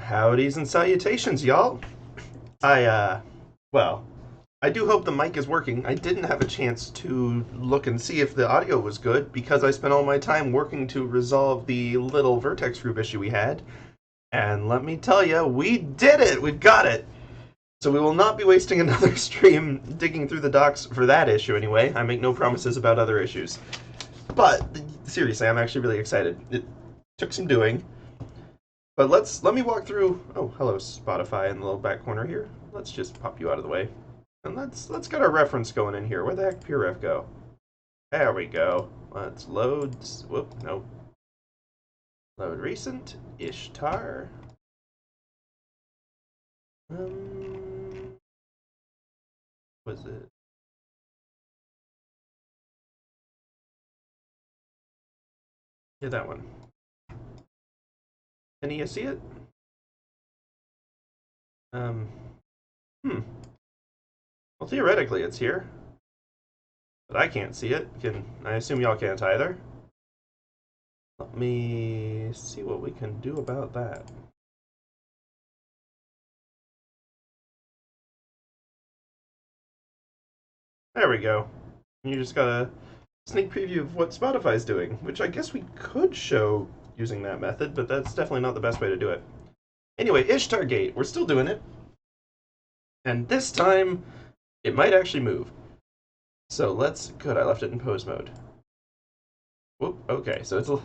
Howdys and salutations, y'all. Well, I do hope the mic is working. I didn't have a chance to look and see if the audio was good because I spent all my time working to resolve the little vertex group issue we had. And let me tell you, we did it! We've got it! So we will not be wasting another stream digging through the docs for that issue anyway. I make no promises about other issues. But, seriously, I'm actually really excited. It took some doing. But let me walk through. Oh, hello, Spotify in the little back corner here. Let's just pop you out of the way, and let's get our reference going in here. Where the heck did PureRef go? There we go. Let's load. Whoop, nope. Load recent Ishtar. Was it? Yeah, that one. Can you see it? Well, theoretically, it's here. But I can't see it. I assume y'all can't either. Let me see what we can do about that. There we go. You just got a sneak preview of what Spotify's doing, which I guess we could show using that method, but that's definitely not the best way to do it. Anyway, Ishtar Gate, we're still doing it. And this time, it might actually move. So good, I left it in pose mode. Whoop, okay, so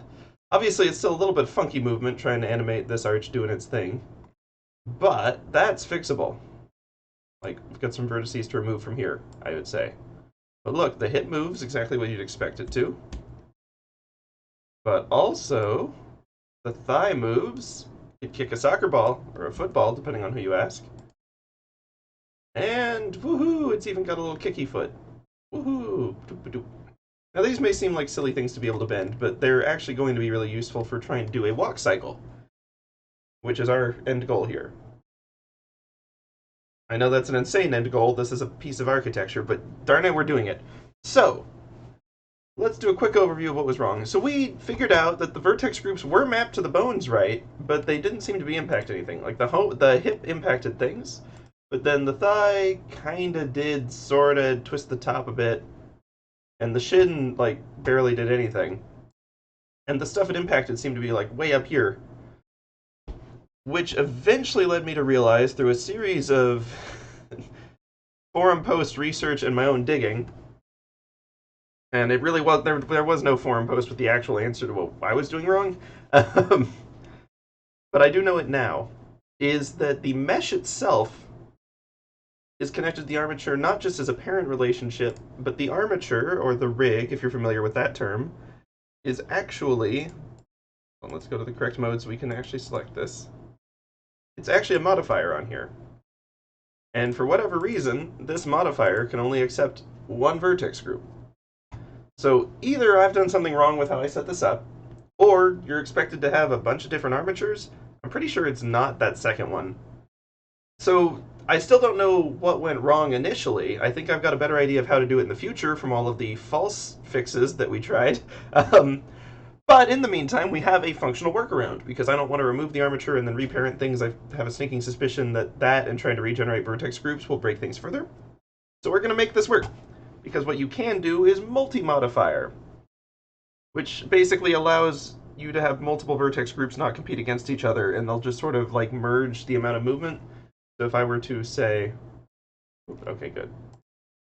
obviously it's still a little bit funky movement trying to animate this arch doing its thing. But that's fixable. Like, we've got some vertices to remove from here, I would say. But look, the hip moves exactly what you'd expect it to. But also, the thigh moves. You'd kick a soccer ball, or a football, depending on who you ask. And, woohoo, it's even got a little kicky foot. Woohoo! Doop-a-doop. Now, these may seem like silly things to be able to bend, but they're actually going to be really useful for trying to do a walk cycle, which is our end goal here. I know that's an insane end goal. This is a piece of architecture, but darn it, we're doing it. So, let's do a quick overview of what was wrong. So we figured out that the vertex groups were mapped to the bones right, but they didn't seem to be impacting anything. Like the hip impacted things, but then the thigh kinda did sorta twist the top a bit, and the shin like barely did anything. And the stuff it impacted seemed to be like way up here, which eventually led me to realize through a series of forum post research and my own digging, and it really was there was no forum post with the actual answer to what I was doing wrong, but I do know it now, is that the mesh itself is connected to the armature not just as a parent relationship, but the armature, or the rig, if you're familiar with that term, is actually, well, let's go to the correct mode so we can actually select this. It's actually a modifier on here. And for whatever reason, this modifier can only accept one vertex group. So either I've done something wrong with how I set this up, or you're expected to have a bunch of different armatures. I'm pretty sure it's not that second one. So I still don't know what went wrong initially. I think I've got a better idea of how to do it in the future from all of the false fixes that we tried. But in the meantime, we have a functional workaround, because I don't want to remove the armature and then reparent things. I have a sneaking suspicion that and trying to regenerate vertex groups will break things further. So we're going to make this work, because what you can do is multi-modifier, which basically allows you to have multiple vertex groups not compete against each other, and they'll just sort of like merge the amount of movement. So if I were to say, okay, good.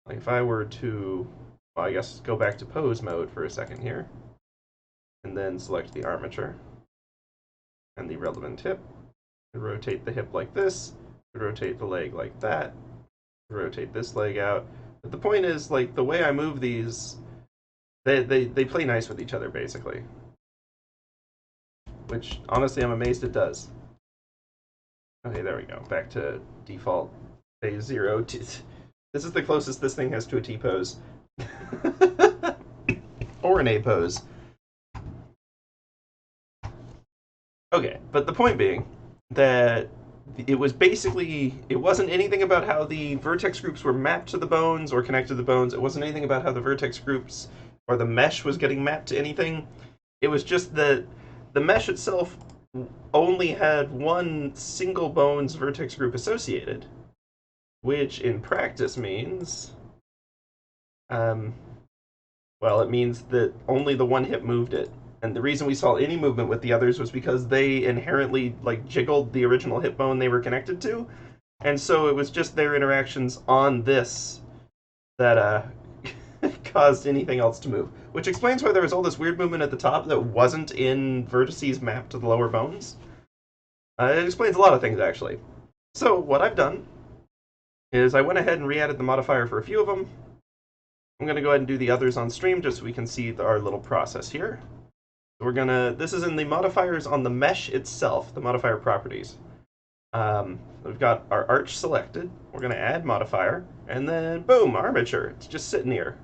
Like if I were to, well, I guess go back to pose mode for a second here, and then select the armature and the relevant hip, and rotate the hip like this, rotate the leg like that, rotate this leg out. But the point is, like, the way I move these, they play nice with each other, basically. Which, honestly, I'm amazed it does. Okay, there we go. Back to default phase 0. This is the closest this thing has to a T-pose. Or an A-pose. Okay, but the point being that it wasn't anything about how the vertex groups were mapped to the bones or connected to the bones. It wasn't anything about how the vertex groups or the mesh was getting mapped to anything. It was just that the mesh itself only had one single bones vertex group associated, which in practice means, um, well, it means that only the one hip moved it. And the reason we saw any movement with the others was because they inherently like jiggled the original hip bone they were connected to, and so it was just their interactions on this that caused anything else to move. Which explains why there was all this weird movement at the top that wasn't in vertices mapped to the lower bones. It explains a lot of things actually. So what I've done is I went ahead and re-added the modifier for a few of them. I'm going to go ahead and do the others on stream just so we can see our little process here. This is in the modifiers on the mesh itself, the modifier properties. We've got our arch selected. We're going to add modifier, and then boom, armature. It's just sitting here.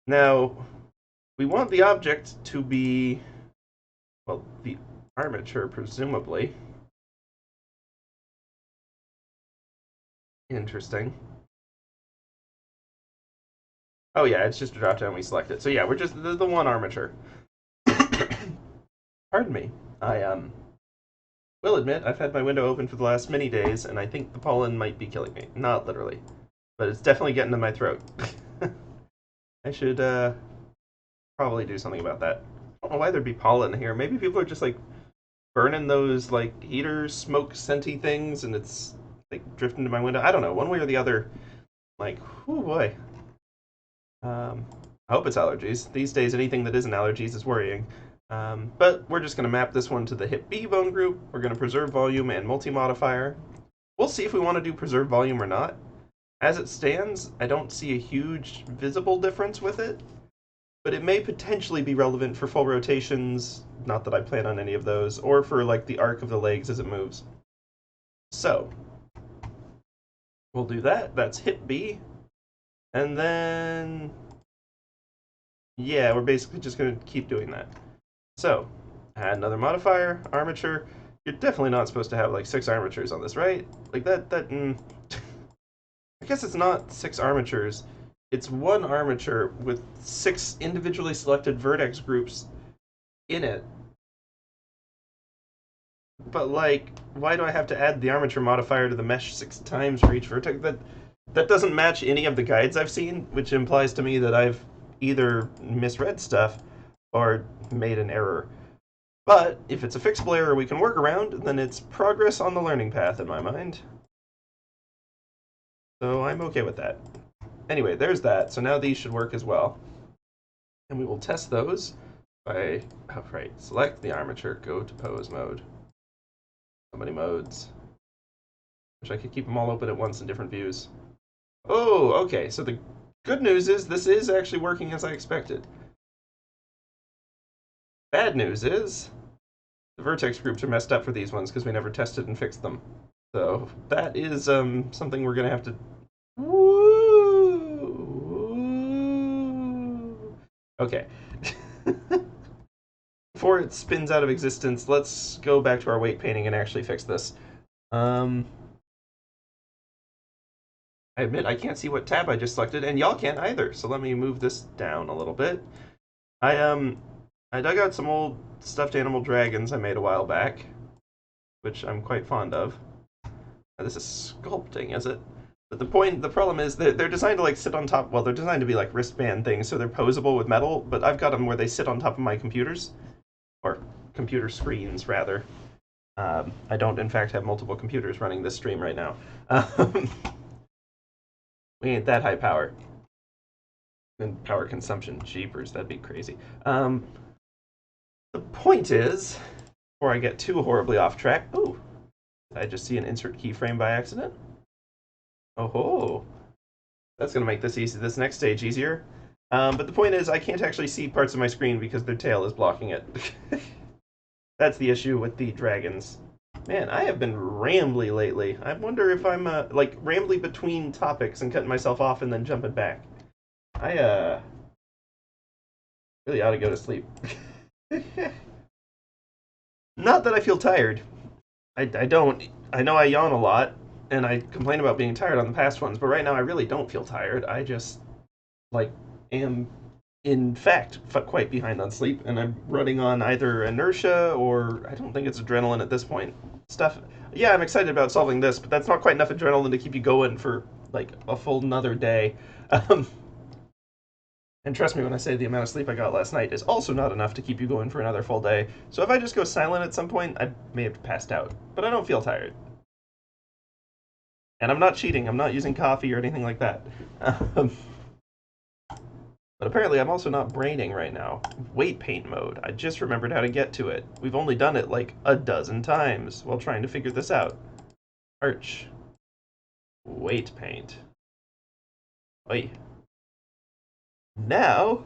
Now, we want the object to be, well, the armature, presumably. Interesting. Oh yeah, it's just a drop down, we select it. So yeah, we're just the one armature. Pardon me. I will admit I've had my window open for the last many days, and I think the pollen might be killing me. Not literally, but it's definitely getting to my throat. I should probably do something about that. I don't know why there'd be pollen here. Maybe people are just like burning those like heaters, smoke scenty things, and it's like drifting to my window. I don't know. One way or the other. Like, oh boy. I hope it's allergies. These days, anything that isn't allergies is worrying. But we're just going to map this one to the hip B bone group. We're going to preserve volume and multi-modifier. We'll see if we want to do preserve volume or not. As it stands, I don't see a huge visible difference with it, but it may potentially be relevant for full rotations, not that I plan on any of those, or for like the arc of the legs as it moves. So, we'll do that. That's hip B. And then, yeah, we're basically just going to keep doing that. So, add another modifier, armature. You're definitely not supposed to have like 6 armatures on this, right? Like that I guess it's not 6 armatures. It's one armature with 6 individually selected vertex groups in it. But like, why do I have to add the armature modifier to the mesh 6 times for each vertex? That doesn't match any of the guides I've seen, which implies to me that I've either misread stuff or made an error. But if it's a fixable error we can work around, then it's progress on the learning path in my mind. So I'm okay with that. Anyway, there's that. So now these should work as well. And we will test those by, select the armature, go to pose mode. So many modes. Wish I could keep them all open at once in different views. Oh, okay. So the good news is this is actually working as I expected. Bad news is the vertex groups are messed up for these ones because we never tested and fixed them. So that is something we're going to have to... Woo! Okay. Before it spins out of existence, let's go back to our weight painting and actually fix this. I admit I can't see what tab I just selected, and y'all can't either, so let me move this down a little bit. I dug out some old stuffed animal dragons I made a while back, which I'm quite fond of. Now, this is sculpting, is it? But the problem is that they're designed to like sit on top, well, they're designed to be like wristband things, so they're posable with metal, but I've got them where they sit on top of my computers, or computer screens, rather. I don't, in fact, have multiple computers running this stream right now. We ain't that high power. And power consumption, jeepers, that'd be crazy. The point is, before I get too horribly off track, ooh, did I just see an insert keyframe by accident? Oh ho! That's gonna make this next stage easier. But the point is, I can't actually see parts of my screen because their tail is blocking it. That's the issue with the dragons. Man, I have been rambly lately. I wonder if I'm, like, rambly between topics and cutting myself off and then jumping back. I, really ought to go to sleep. Not that I feel tired. I don't. I know I yawn a lot, and I complain about being tired on the past ones, but right now I really don't feel tired. I just, like, am in fact, quite behind on sleep, and I'm running on either inertia or I don't think it's adrenaline at this point. Stuff. Yeah, I'm excited about solving this, but that's not quite enough adrenaline to keep you going for like a full another day. Um, and trust me when I say the amount of sleep I got last night is also not enough to keep you going for another full day. So if I just go silent at some point, I may have passed out, but I don't feel tired. And I'm not cheating. I'm not using coffee or anything like that. Um, But apparently I'm also not braining right now. Weight paint mode. I just remembered how to get to it. We've only done it like a dozen times while trying to figure this out. Arch. Weight paint. Oi. Now,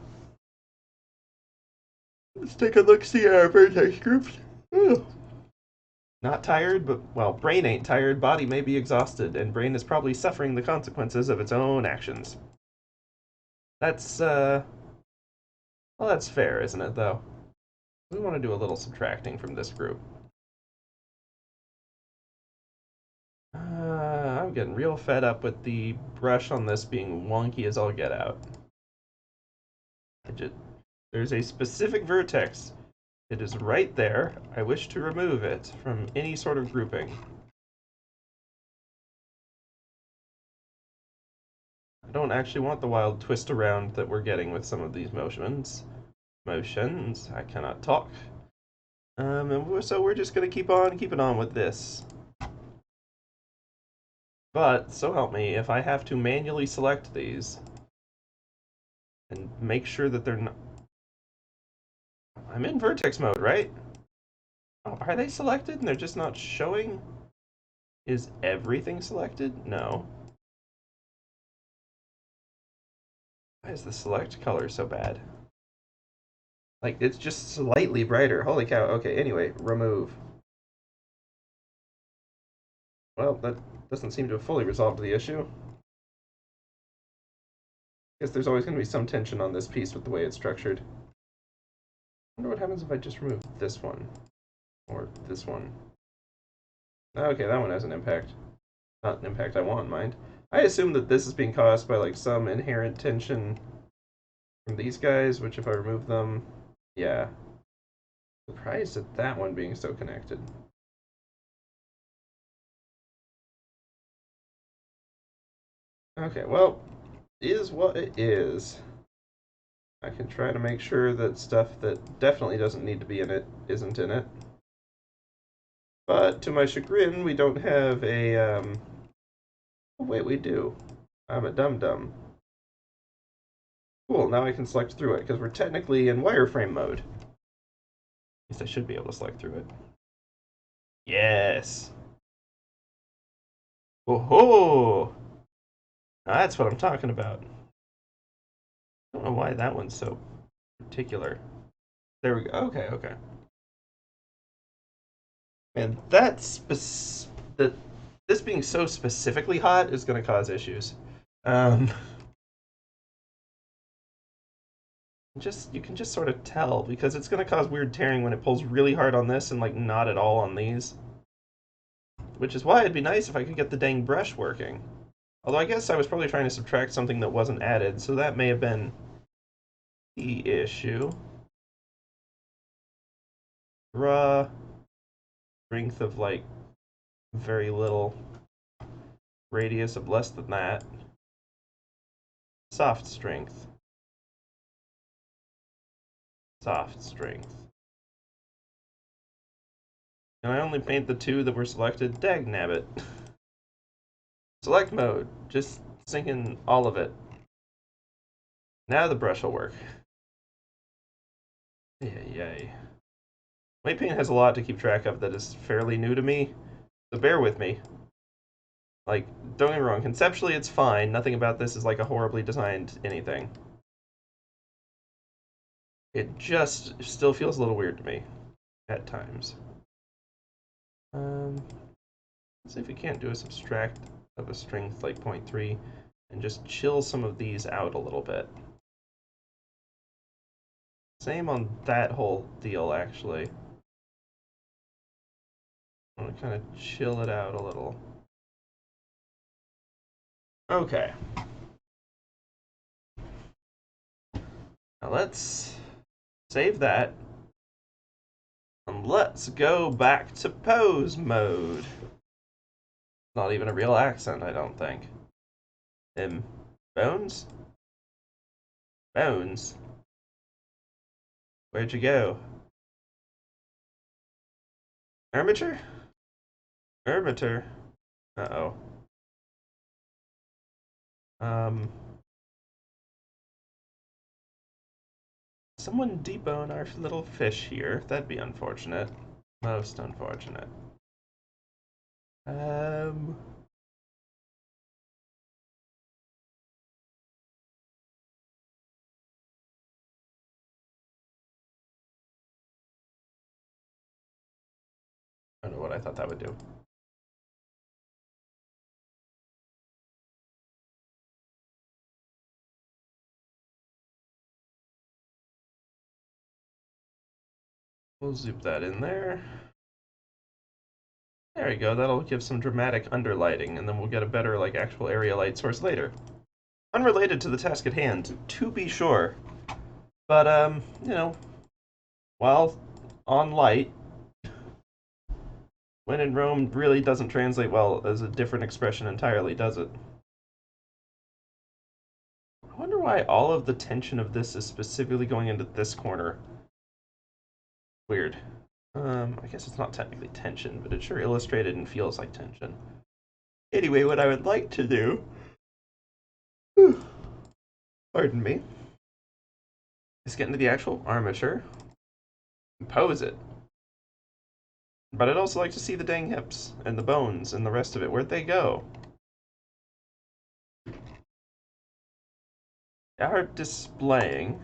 let's take a look-see at our vertex groups. Ugh. Not tired, but, well, brain ain't tired, body may be exhausted, and brain is probably suffering the consequences of its own actions. That's, well, that's fair, isn't it, though? We want to do a little subtracting from this group. I'm getting real fed up with the brush on this being wonky as all get out. There's a specific vertex. It is right there. I wish to remove it from any sort of grouping. I don't actually want the wild twist around that we're getting with some of these motions. I cannot talk. And so we're just going to keep on keeping on with this. But, so help me, if I have to manually select these and make sure that they're not... I'm in vertex mode, right? Oh, are they selected and they're just not showing? Is everything selected? No. Why is the select color so bad? Like, it's just slightly brighter. Holy cow. Okay, anyway, remove. Well, that doesn't seem to have fully resolved the issue. I guess there's always going to be some tension on this piece with the way it's structured. I wonder what happens if I just remove this one. Or this one. Okay, that one has an impact. Not an impact I want, mind. I assume that this is being caused by, like, some inherent tension from these guys, which if I remove them, yeah. Surprised at that one being so connected. Okay, well, is what it is. I can try to make sure that stuff that definitely doesn't need to be in it isn't in it. But to my chagrin, we don't have a, oh wait, we do. I'm a dum-dum. Cool, now I can select through it, because we're technically in wireframe mode. At least I should be able to select through it. Yes! Oh-ho! That's what I'm talking about. I don't know why that one's so particular. There we go. Okay, okay. And that this being so specifically hot is going to cause issues. Um, you can just sort of tell because it's going to cause weird tearing when it pulls really hard on this and like not at all on these. Which is why it'd be nice if I could get the dang brush working. Although I guess I was probably trying to subtract something that wasn't added, so that may have been the issue. Raw strength of like very little, radius of less than that. Soft strength. Soft strength. Can I only paint the two that were selected? Dagnabbit. Select mode. Just sinking all of it. Now the brush will work. Yay. Weight paint has a lot to keep track of that is fairly new to me, so bear with me. Like, don't get me wrong, conceptually it's fine. Nothing about this is like a horribly designed anything. It just still feels a little weird to me at times. Let's see if we can't do a subtract of a strength like 0.3 and just chill some of these out a little bit. Same on that whole deal, actually. I'm gonna kind of chill it out a little. Okay. Now let's save that. And let's go back to pose mode. Not even a real accent, I don't think. Bones? Bones? Where'd you go? Armature? Armature? Uh-oh. Someone debone our little fish here. That'd be unfortunate. Most unfortunate. I don't know what I thought that would do. We'll zoop that in there. There we go. That'll give some dramatic underlighting, and then we'll get a better, like, actual area light source later. Unrelated to the task at hand, to be sure. But, you know, while on light, when in Rome really doesn't translate well as a different expression entirely, does it? I wonder why all of the tension of this is specifically going into this corner. Weird. I guess it's not technically tension, but it's sure illustrated and feels like tension. Anyway, what I would like to do, pardon me, is get into the actual armature and pose it. But I'd also like to see the dang hips and the bones and the rest of it. Where'd they go? They are displaying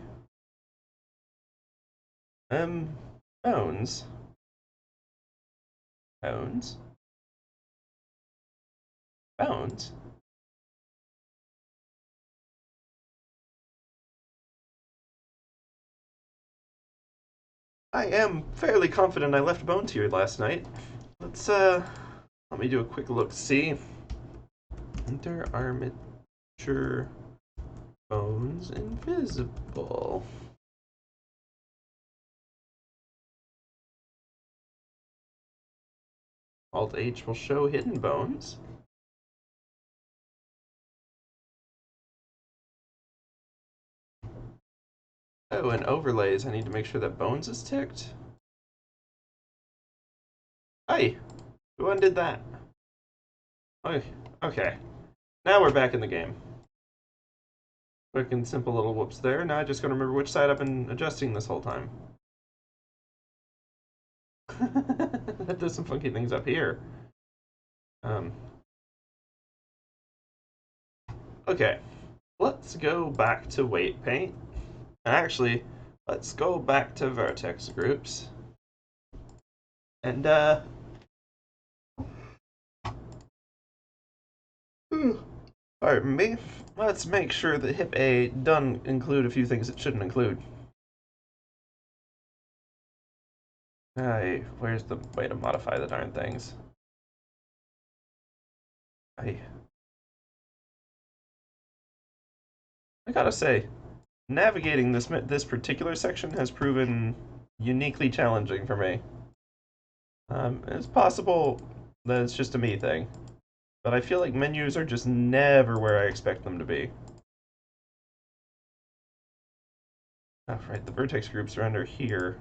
bones. Bones? Bones? I am fairly confident I left bones here last night. Let me do a quick look. See? Enter armature bones invisible. Alt H will show hidden bones. Oh, and overlays. I need to make sure that bones is ticked. Hey, who undid that? Okay. Now we're back in the game. Quick and simple little whoops there. Now I just gotta remember which side I've been adjusting this whole time. That does some funky things up here. Okay. Let's go back to weight paint. Actually, let's go back to vertex groups. And, pardon me. Let's make sure that hip A doesn't include a few things it shouldn't include. Where's the way to modify the darn things? I gotta say, navigating this particular section has proven uniquely challenging for me. It's possible that it's just a me thing, but I feel like menus are just never where I expect them to be. Oh, right, the vertex groups are under here.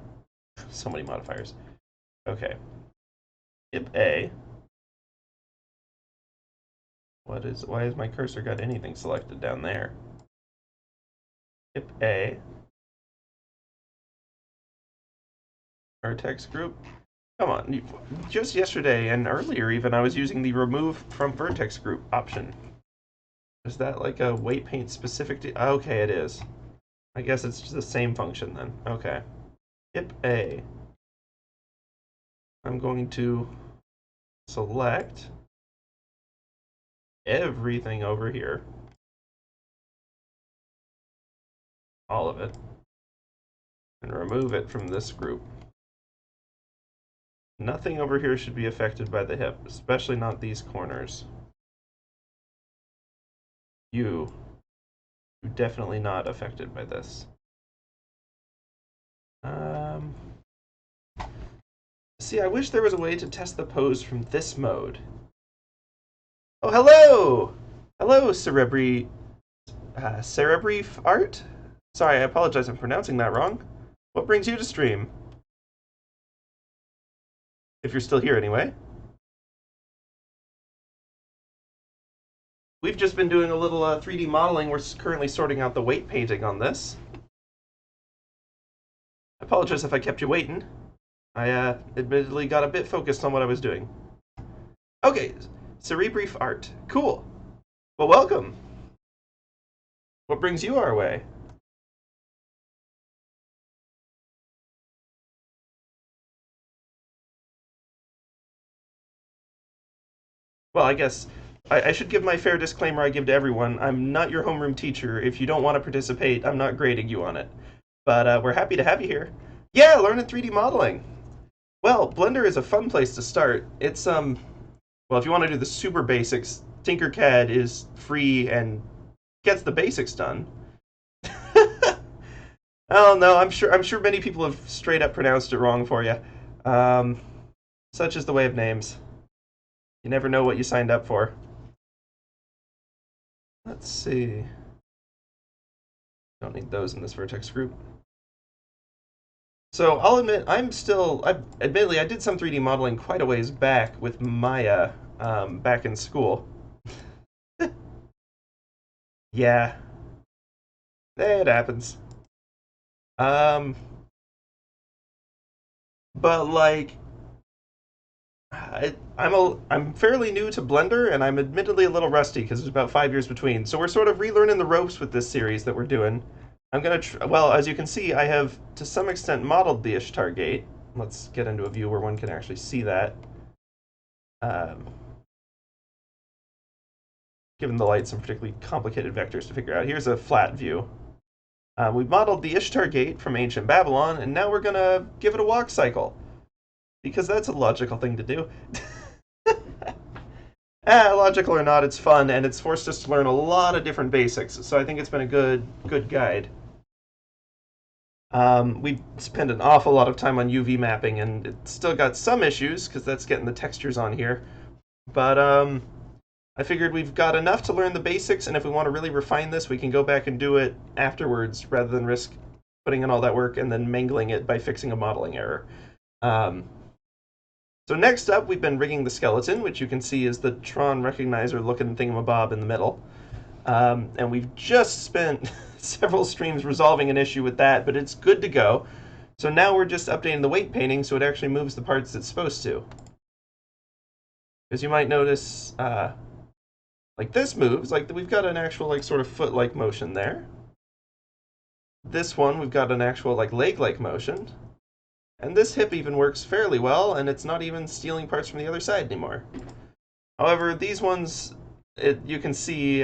So many modifiers. Okay. Hip A. Why has my cursor got anything selected down there? Hip A. Vertex group. Come on, just yesterday and earlier even, I was using the remove from vertex group option. Is that like a weight paint specific to? Okay, it is. I guess it's just the same function then. Okay. Hip A. I'm going to select everything over here. All of it. And remove it from this group. Nothing over here should be affected by the hip, especially not these corners. You're definitely not affected by this. See, I wish there was a way to test the pose from this mode. Oh, hello! Hello, Cerebri Art? Sorry, I apologize if I'm pronouncing that wrong. What brings you to stream? If you're still here, anyway. We've just been doing a little 3D modeling. We're currently sorting out the weight painting on this. I apologize if I kept you waiting. I admittedly got a bit focused on what I was doing. Okay, Cerebrief Art. Cool. Well, welcome. What brings you our way? Well, I guess I should give my fair disclaimer I give to everyone. I'm not your homeroom teacher. If you don't want to participate, I'm not grading you on it. But we're happy to have you here. Yeah, learning 3D modeling. Well, Blender is a fun place to start. It's, well, if you want to do the super basics, Tinkercad is free and gets the basics done. Oh no, I'm sure many people have straight up pronounced it wrong for you. Such is the way of names. You never know what you signed up for. Let's see. Don't need those in this vertex group. So I'll admit, admittedly, I did some 3D modeling quite a ways back with Maya, back in school. Yeah. It happens. But like, I'm fairly new to Blender, and I'm admittedly a little rusty because there's about 5 years between. So we're sort of relearning the ropes with this series that we're doing. I'm gonna well, as you can see, I have to some extent modeled the Ishtar gate. Let's get into a view where one can actually see that. Given the light some particularly complicated vectors to figure out. Here's a flat view. We've modeled the Ishtar gate from ancient Babylon, and now we're gonna give it a walk cycle. Because that's a logical thing to do. Logical or not, it's fun, and it's forced us to learn a lot of different basics, so I think it's been a good guide. We spend an awful lot of time on UV mapping, and it's still got some issues, because that's getting the textures on here. But I figured we've got enough to learn the basics, and if we want to really refine this, we can go back and do it afterwards, rather than risk putting in all that work and then mangling it by fixing a modeling error. So next up, we've been rigging the skeleton, which you can see is the Tron recognizer-looking thingamabob in the middle. And we've just spent several streams resolving an issue with that, but it's good to go. So now we're just updating the weight painting so it actually moves the parts it's supposed to. As you might notice, like this moves, like we've got an actual like sort of foot-like motion there. This one, we've got an actual like leg-like motion. And this hip even works fairly well, and it's not even stealing parts from the other side anymore. However, these ones, you can see,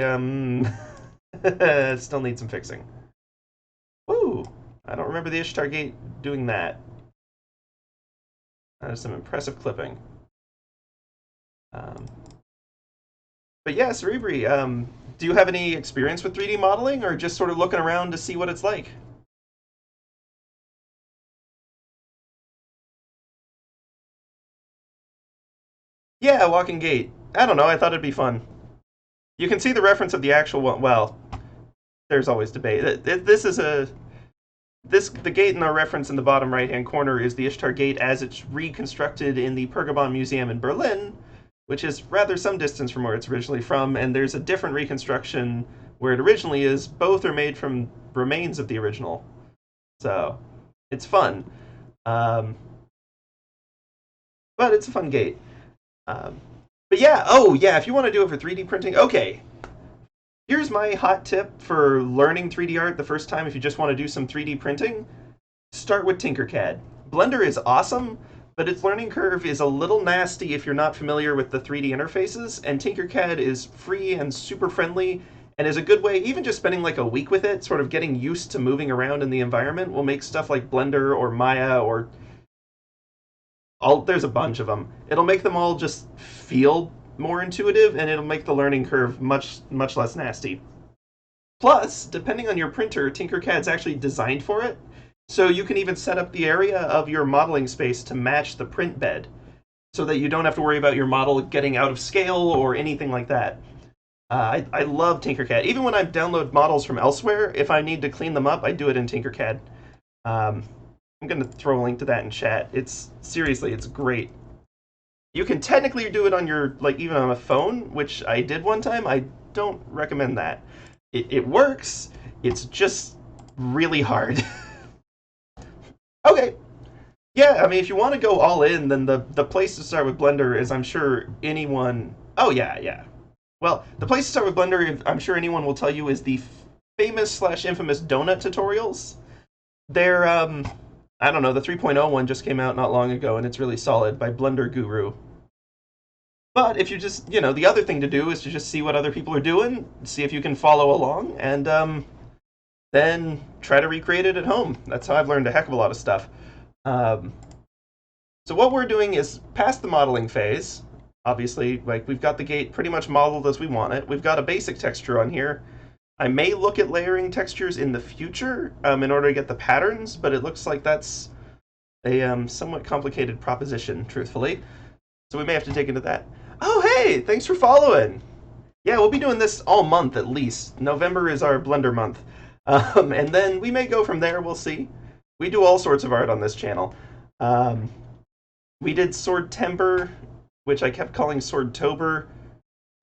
still need some fixing. Ooh, I don't remember the Ishtar gate doing that. That is some impressive clipping. But yeah, Cerebri, do you have any experience with 3D modeling, or just sort of looking around to see what it's like? Yeah, walking gate. I don't know, I thought it'd be fun. You can see the reference of the actual one. Well, there's always debate. The gate in our reference in the bottom right-hand corner is the Ishtar gate as it's reconstructed in the Pergamon Museum in Berlin, which is rather some distance from where it's originally from, and there's a different reconstruction where it originally is. Both are made from remains of the original. So, it's fun. But it's a fun gate. But yeah, oh yeah, if you want to do it for 3D printing, okay. Here's my hot tip for learning 3D art the first time if you just want to do some 3D printing. Start with Tinkercad. Blender is awesome, but its learning curve is a little nasty if you're not familiar with the 3D interfaces, and Tinkercad is free and super friendly, and is a good way, even just spending like a week with it, sort of getting used to moving around in the environment will make stuff like Blender or Maya or there's a bunch of them. It'll make them all just feel more intuitive, and it'll make the learning curve much less nasty. Plus, depending on your printer, Tinkercad's actually designed for it. So you can even set up the area of your modeling space to match the print bed so that you don't have to worry about your model getting out of scale or anything like that. I love Tinkercad. Even when I download models from elsewhere, if I need to clean them up, I do it in Tinkercad. I'm going to throw a link to that in chat. It's seriously, it's great. You can technically do it on your, like, even on a phone, which I did one time. I don't recommend that. It works, it's just really hard. Okay. Yeah, I mean, if you want to go all in, then the place to start with Blender is, I'm sure anyone... Oh, yeah, yeah. Well, the place to start with Blender, I'm sure anyone will tell you, is the famous/infamous donut tutorials. They're, I don't know, the 3.0 one just came out not long ago, and it's really solid, by Blender Guru. But if you just, the other thing to do is to just see what other people are doing, see if you can follow along, and then try to recreate it at home. That's how I've learned a heck of a lot of stuff. So what we're doing is past the modeling phase. Obviously, like, we've got the gate pretty much modeled as we want it. We've got a basic texture on here. I may look at layering textures in the future in order to get the patterns, but it looks like that's a somewhat complicated proposition, truthfully. So we may have to dig into that. Oh, hey! Thanks for following! Yeah, we'll be doing this all month at least. November is our Blender month. And then we may go from there, we'll see. We do all sorts of art on this channel. We did Sword Temper, which I kept calling Swordtober.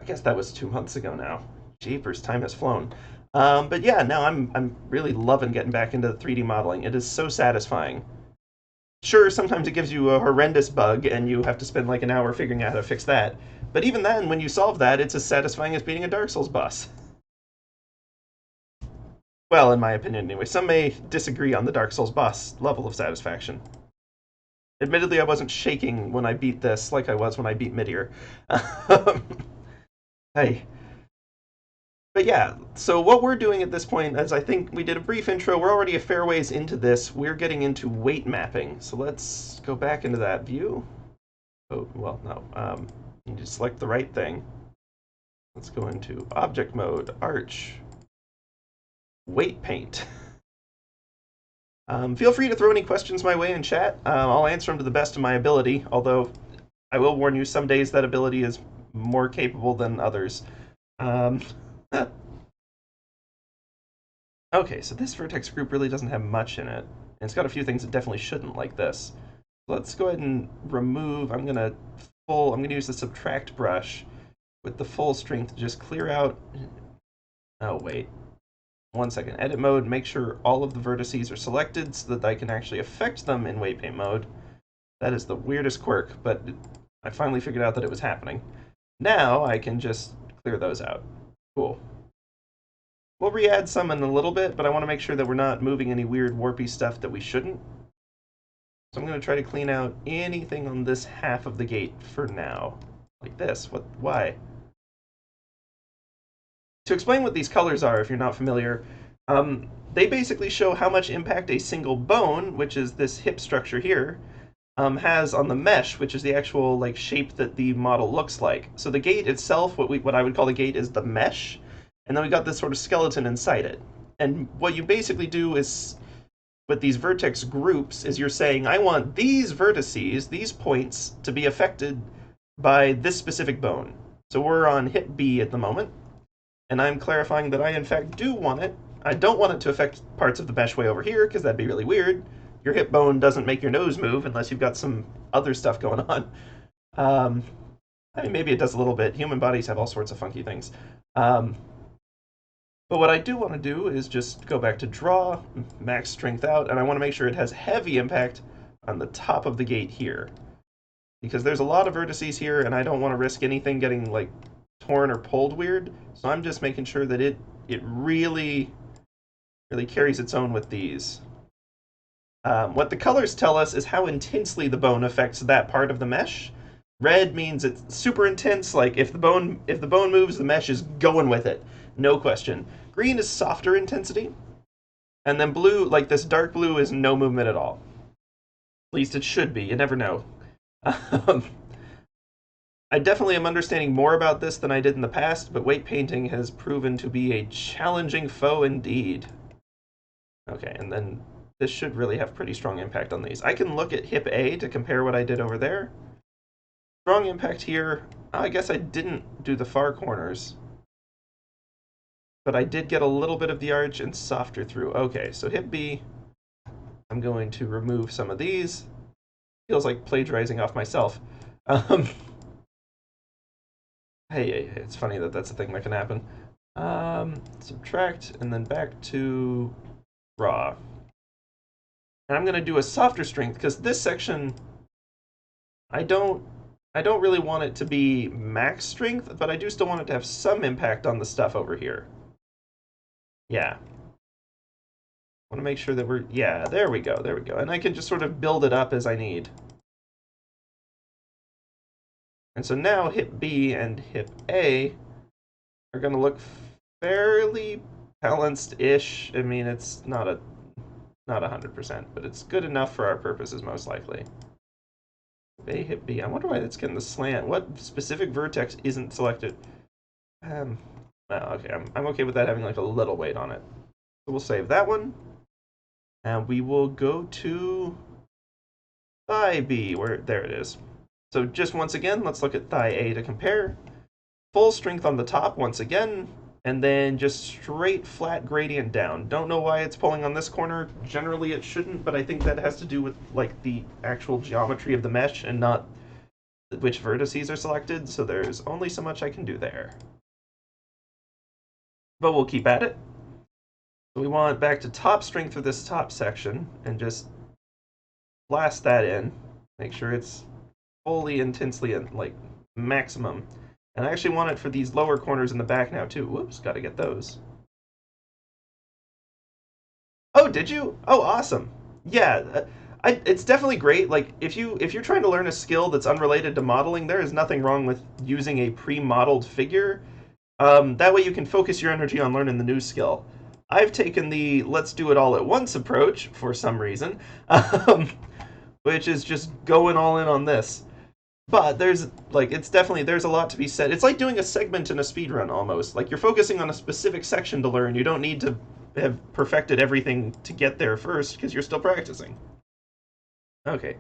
I guess that was 2 months ago now. Jeepers, time has flown. But yeah, no, I'm really loving getting back into 3D modeling. It is so satisfying. Sure, sometimes it gives you a horrendous bug, and you have to spend like an hour figuring out how to fix that. But even then, when you solve that, it's as satisfying as beating a Dark Souls boss. Well, in my opinion, anyway. Some may disagree on the Dark Souls boss level of satisfaction. Admittedly, I wasn't shaking when I beat this like I was when I beat Midir. Hey. But yeah, so what we're doing at this point, as I think we did a brief intro, we're already a fair ways into this. We're getting into weight mapping. So let's go back into that view. Oh, well, no. You need to select the right thing. Let's go into Object Mode, Arch, Weight Paint. Feel free to throw any questions my way in chat. I'll answer them to the best of my ability, although I will warn you, some days that ability is more capable than others. Okay, so this vertex group really doesn't have much in it. And it's got a few things that definitely shouldn't, like this. Let's go ahead and remove, I'm gonna use the subtract brush with the full strength to just clear out. Oh, wait. 1 second. Edit mode, make sure all of the vertices are selected so that I can actually affect them in weight paint mode. That is the weirdest quirk, but I finally figured out that it was happening. Now I can just clear those out. Cool. We'll re-add some in a little bit, but I want to make sure that we're not moving any weird warpy stuff that we shouldn't. So I'm going to try to clean out anything on this half of the gate for now. Like this. Why? To explain what these colors are, if you're not familiar, they basically show how much impact a single bone, which is this hip structure here, has on the mesh, which is the actual like shape that the model looks like. So the gate itself, what I would call the gate, is the mesh, and then we got this sort of skeleton inside it. And what you basically do is, with these vertex groups, is you're saying, I want these vertices, these points, to be affected by this specific bone. So we're on hip B at the moment, and I'm clarifying that I in fact do want it. I don't want it to affect parts of the mesh way over here, because that'd be really weird. Your hip bone doesn't make your nose move unless you've got some other stuff going on. I mean, maybe it does a little bit. Human bodies have all sorts of funky things. But what I do want to do is just go back to draw, max strength out, and I want to make sure it has heavy impact on the top of the gate here. Because there's a lot of vertices here, and I don't want to risk anything getting like torn or pulled weird. So I'm just making sure that it really carries its own with these. What the colors tell us is how intensely the bone affects that part of the mesh. Red means it's super intense, like if the bone moves, the mesh is going with it. No question. Green is softer intensity. And then blue, like this dark blue, is no movement at all. At least it should be. You never know. I definitely am understanding more about this than I did in the past, but weight painting has proven to be a challenging foe indeed. Okay, and then this should really have pretty strong impact on these. I can look at hip A to compare what I did over there. Strong impact here. I guess I didn't do the far corners, but I did get a little bit of the arch and softer through. Okay, so hip B, I'm going to remove some of these. Feels like plagiarizing off myself. Hey, it's funny that that's a thing that can happen. Subtract, and then back to raw. And I'm going to do a softer strength, because this section, I don't really want it to be max strength, but I do still want it to have some impact on the stuff over here. Yeah. I want to make sure that we're, yeah, there we go. And I can just sort of build it up as I need. And so now hip B and hip A are going to look fairly balanced-ish. I mean, it's not 100%, but it's good enough for our purposes, most likely. A, hip B. I wonder why that's getting the slant. What specific vertex isn't selected? Okay, I'm okay with that having like a little weight on it. So we'll save that one. And we will go to thigh B, where, there it is. So just once again, let's look at thigh A to compare. Full strength on the top once again, and then just straight flat gradient down. Don't know why it's pulling on this corner. Generally it shouldn't, but I think that has to do with like the actual geometry of the mesh and not which vertices are selected, so there's only so much I can do there. But we'll keep at it. So we want back to top strength for this top section, and just blast that in. Make sure it's fully intensely in, like, maximum. And I actually want it for these lower corners in the back now, too. Whoops, gotta get those. Oh, did you? Oh, awesome. Yeah, it's definitely great. Like, if you're trying to learn a skill that's unrelated to modeling, there is nothing wrong with using a pre-modeled figure. That way you can focus your energy on learning the new skill. I've taken the let's do it all at once approach for some reason, which is just going all in on this. But there's, like, it's definitely, there's a lot to be said. It's like doing a segment in a speedrun almost. Like, you're focusing on a specific section to learn. You don't need to have perfected everything to get there first, because you're still practicing. Okay.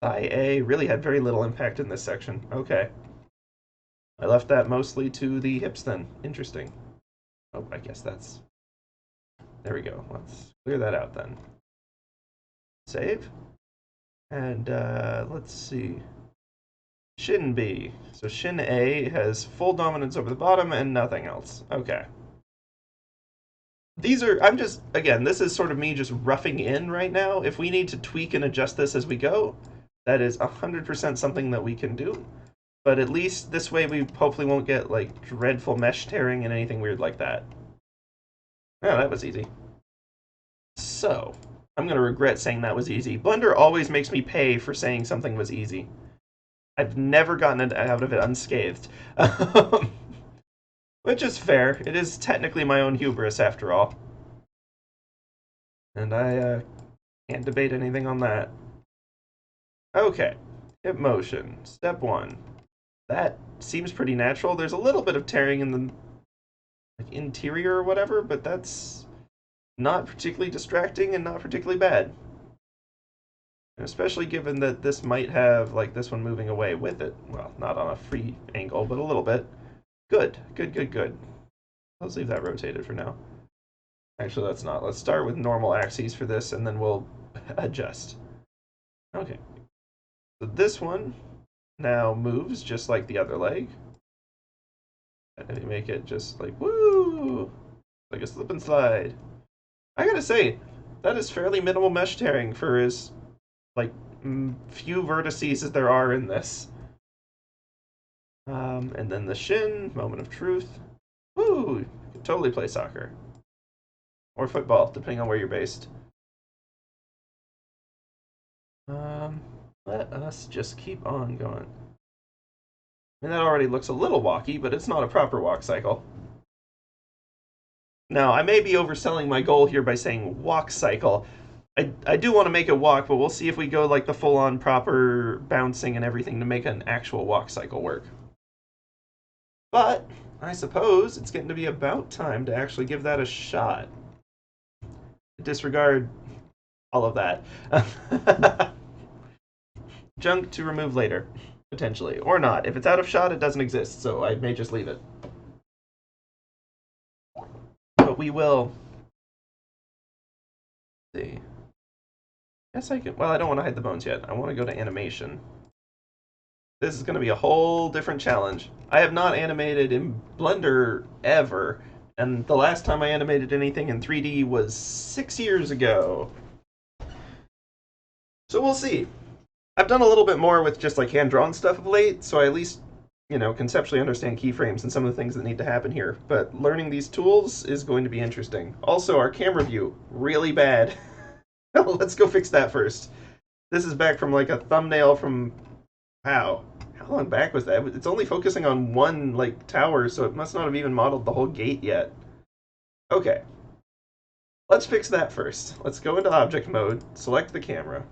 IA really had very little impact in this section. Okay. I left that mostly to the hips then. Interesting. Oh, I guess that's... There we go. Let's clear that out then. Save. And let's see. Shin B. So Shin A has full dominance over the bottom and nothing else. Okay. These are, I'm just, again, this is sort of me just roughing in right now. If we need to tweak and adjust this as we go, that is 100% something that we can do. But at least this way we hopefully won't get, like, dreadful mesh tearing and anything weird like that. Oh, that was easy. So, I'm going to regret saying that was easy. Blender always makes me pay for saying something was easy. I've never gotten it out of it unscathed. Which is fair. It is technically my own hubris, after all. And I can't debate anything on that. Okay. Hip motion. Step 1. That seems pretty natural. There's a little bit of tearing in the interior or whatever, but that's not particularly distracting and not particularly bad. And especially given that this might have, like, this one moving away with it. Well, not on a free angle, but a little bit. Good. Good. Let's leave that rotated for now. Actually, let's not. Let's start with normal axes for this, and then we'll adjust. Okay. So this one now moves just like the other leg. And we make it just like, woo! Like a slip and slide. I gotta say, that is fairly minimal mesh tearing for as, like, few vertices as there are in this. And then the shin, moment of truth. Woo! You can totally play soccer. Or football, depending on where you're based. Let us just keep on going. I mean, that already looks a little walky, but it's not a proper walk cycle. Now, I may be overselling my goal here by saying walk cycle. I do want to make it walk, but we'll see if we go like the full-on proper bouncing and everything to make an actual walk cycle work. But I suppose it's getting to be about time to actually give that a shot. Disregard all of that. Junk to remove later, potentially. Or not. If it's out of shot, it doesn't exist, so I may just leave it. But we will see. Yes, I can. Well, I don't want to hide the bones yet. I want to go to animation. This is going to be a whole different challenge. I have not animated in Blender ever, and the last time I animated anything in 3D was 6 years ago. So we'll see. I've done a little bit more with just like hand-drawn stuff of late, so I at least, conceptually understand keyframes and some of the things that need to happen here. But learning these tools is going to be interesting. Also, our camera view, really bad. Let's go fix that first. This is back from like a thumbnail from, wow, how long back was that? It's only focusing on one like tower, so it must not have even modeled the whole gate yet. Okay, let's fix that first. Let's go into object mode, select the camera.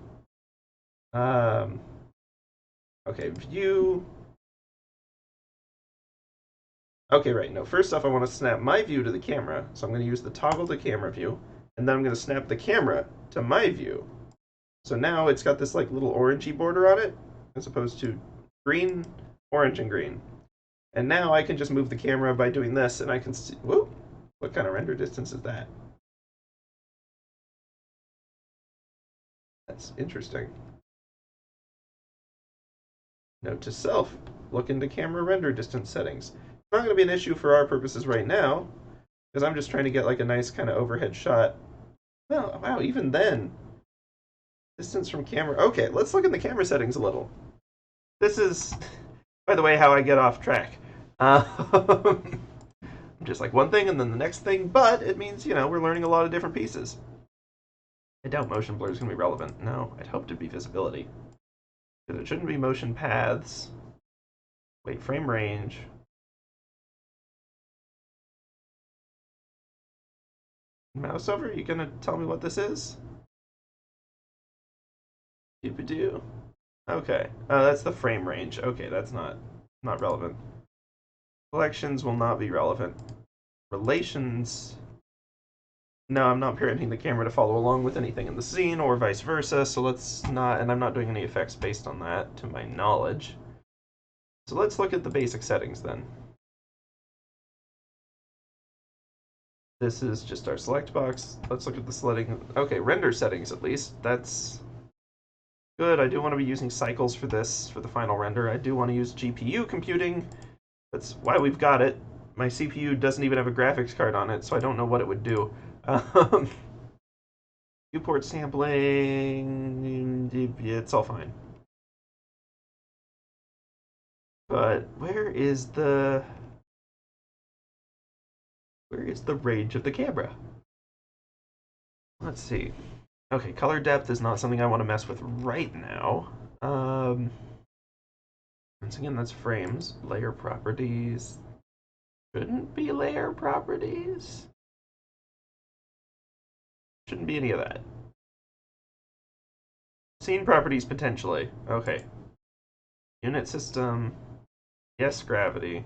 Okay, view. Okay, right, no, first off I want to snap my view to the camera, so I'm going to use the toggle to camera view, and then I'm going to snap the camera to my view. So now it's got this like little orangey border on it, as opposed to green, orange, and green. And now I can just move the camera by doing this, and I can see, whoa, what kind of render distance is that? That's interesting. Note to self, look into camera render distance settings. It's not going to be an issue for our purposes right now, because I'm just trying to get like a nice kind of overhead shot. Oh, wow, even then. Distance from camera. Okay, let's look in the camera settings a little. This is, by the way, how I get off track. I'm just like one thing and then the next thing, but it means, we're learning a lot of different pieces. I doubt motion blur is going to be relevant. No, I'd hope to be visibility. Because it shouldn't be motion paths. Wait, frame range. Mouse over? You gonna tell me what this is? Doop-a-doo. Okay. Oh, that's the frame range. Okay, that's not relevant. Collections will not be relevant. Relations. No, I'm not parenting the camera to follow along with anything in the scene or vice versa, so let's not, and I'm not doing any effects based on that, to my knowledge. So let's look at the basic settings then. This is just our select box. Let's look at the selecting. Okay, render settings at least. That's good. I do want to be using cycles for this, for the final render. I do want to use GPU computing. That's why we've got it. My CPU doesn't even have a graphics card on it, so I don't know what it would do. Viewport sampling, it's all fine. But where is the range of the camera? Let's see. Okay, color depth is not something I want to mess with right now. Once again, that's frames. Layer properties. Shouldn't be layer properties. Shouldn't be any of that. Scene properties, potentially. Okay. Unit system. Yes, gravity.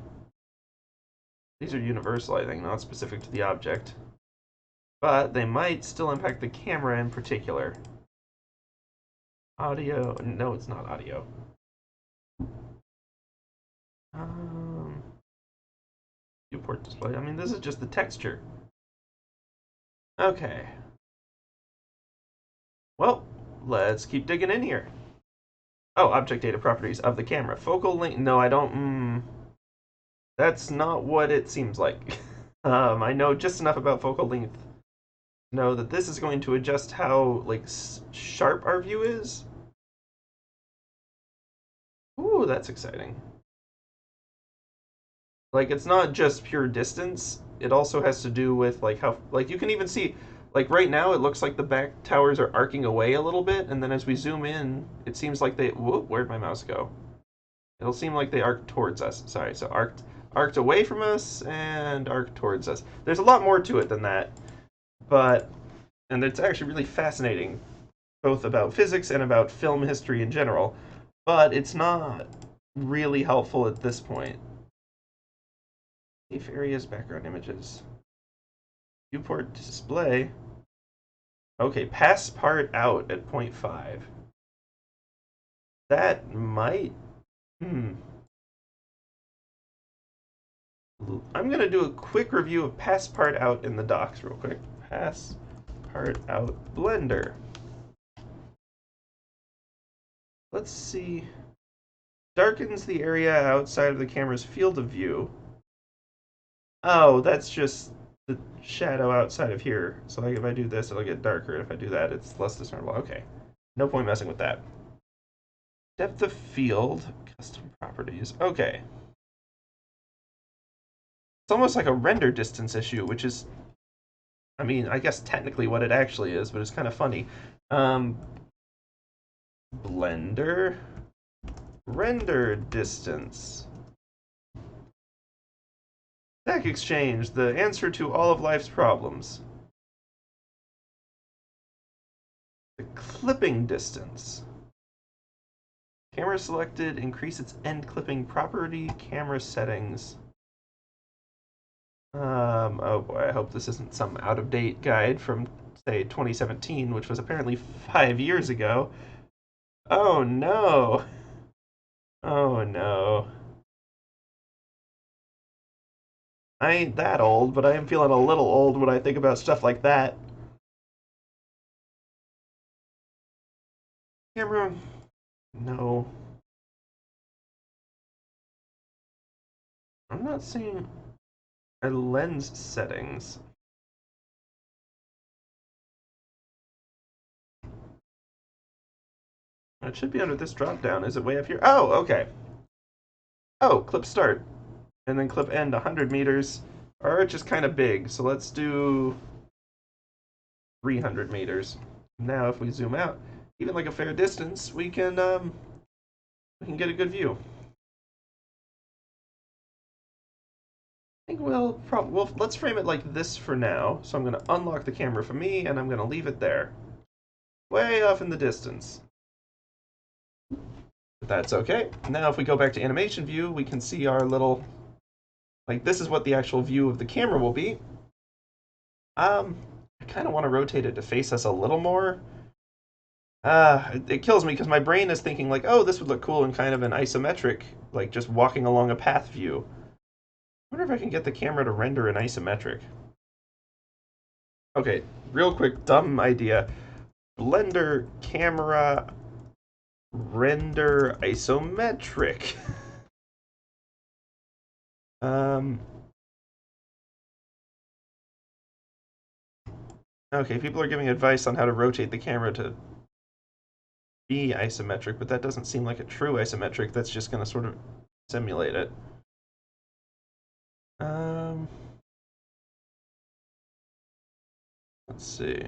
These are universal, I think, not specific to the object. But they might still impact the camera in particular. Audio. No, it's not audio. Viewport display. I mean, this is just the texture. Okay. Well, let's keep digging in here. Oh, object data properties of the camera. Focal length. No, I don't. That's not what it seems like. I know just enough about focal length to know that this is going to adjust how like sharp our view is. Ooh, that's exciting. Like, it's not just pure distance. It also has to do with like how, like, you can even see, like right now it looks like the back towers are arcing away a little bit, and then as we zoom in, it seems like they, whoop, where'd my mouse go? It'll seem like they arc towards us. Sorry, so arced away from us and arc towards us. There's a lot more to it than that, but, and it's actually really fascinating, both about physics and about film history in general, but it's not really helpful at this point. Safe areas, background images. Viewport display. Okay, pass part out at 0.5. That might... Hmm. I'm going to do a quick review of pass part out in the docs real quick. Pass part out Blender. Let's see. Darkens the area outside of the camera's field of view. Oh, that's just the shadow outside of here. So like if I do this, it'll get darker. And if I do that, it's less discernible. Okay. No point messing with that. Depth of field, custom properties. Okay. It's almost like a render distance issue, which is, I mean, I guess technically what it actually is, but it's kind of funny. Blender, render distance. Stack Exchange, the answer to all of life's problems. The clipping distance. Camera selected, increase its end clipping property, camera settings. Oh boy, I hope this isn't some out-of-date guide from, say, 2017, which was apparently 5 years ago. Oh no. Oh no. I ain't that old, but I am feeling a little old when I think about stuff like that. Camera. No. I'm not seeing a lens settings. It should be under this drop down. Is it way up here? Oh, okay. Oh, clip start. And then clip end 100 meters. Our arch is kind of big, so let's do 300 meters. Now, if we zoom out, even like a fair distance, we can get a good view. I think let's frame it like this for now. So I'm going to unlock the camera for me, and I'm going to leave it there, way off in the distance. But that's okay. Now, if we go back to animation view, we can see our little, like this is what the actual view of the camera will be. I kind of want to rotate it to face us a little more. It kills me because my brain is thinking like, oh, this would look cool in kind of an isometric, like just walking along a path view. I wonder if I can get the camera to render in isometric. Okay, real quick, dumb idea. Blender camera render isometric. Okay, people are giving advice on how to rotate the camera to be isometric, but that doesn't seem like a true isometric. That's just going to sort of simulate it. Let's see.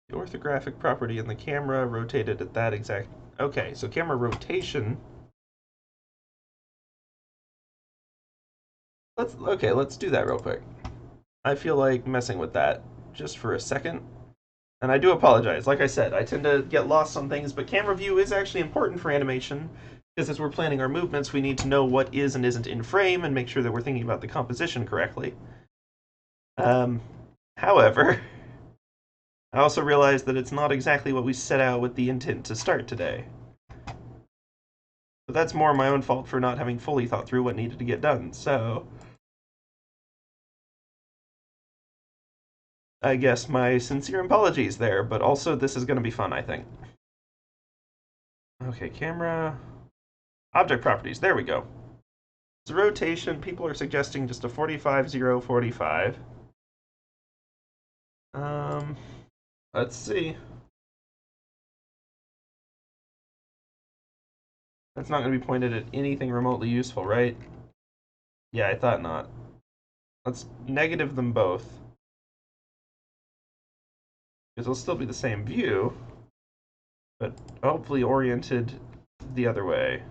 The orthographic property in the camera rotated at that exact... Okay, so camera rotation... Let's do that real quick. I feel like messing with that just for a second. And I do apologize. Like I said, I tend to get lost on things, but camera view is actually important for animation, because as we're planning our movements, we need to know what is and isn't in frame and make sure that we're thinking about the composition correctly. However, I also realize that it's not exactly what we set out with the intent to start today. But that's more my own fault for not having fully thought through what needed to get done, so... I guess my sincere apologies there, but also this is going to be fun, I think. Okay, camera... Object properties, there we go. So rotation, people are suggesting just a 45, 0, 45. Let's see. That's not going to be pointed at anything remotely useful, right? Yeah, I thought not. Let's negative them both. Because it'll still be the same view, but hopefully oriented the other way.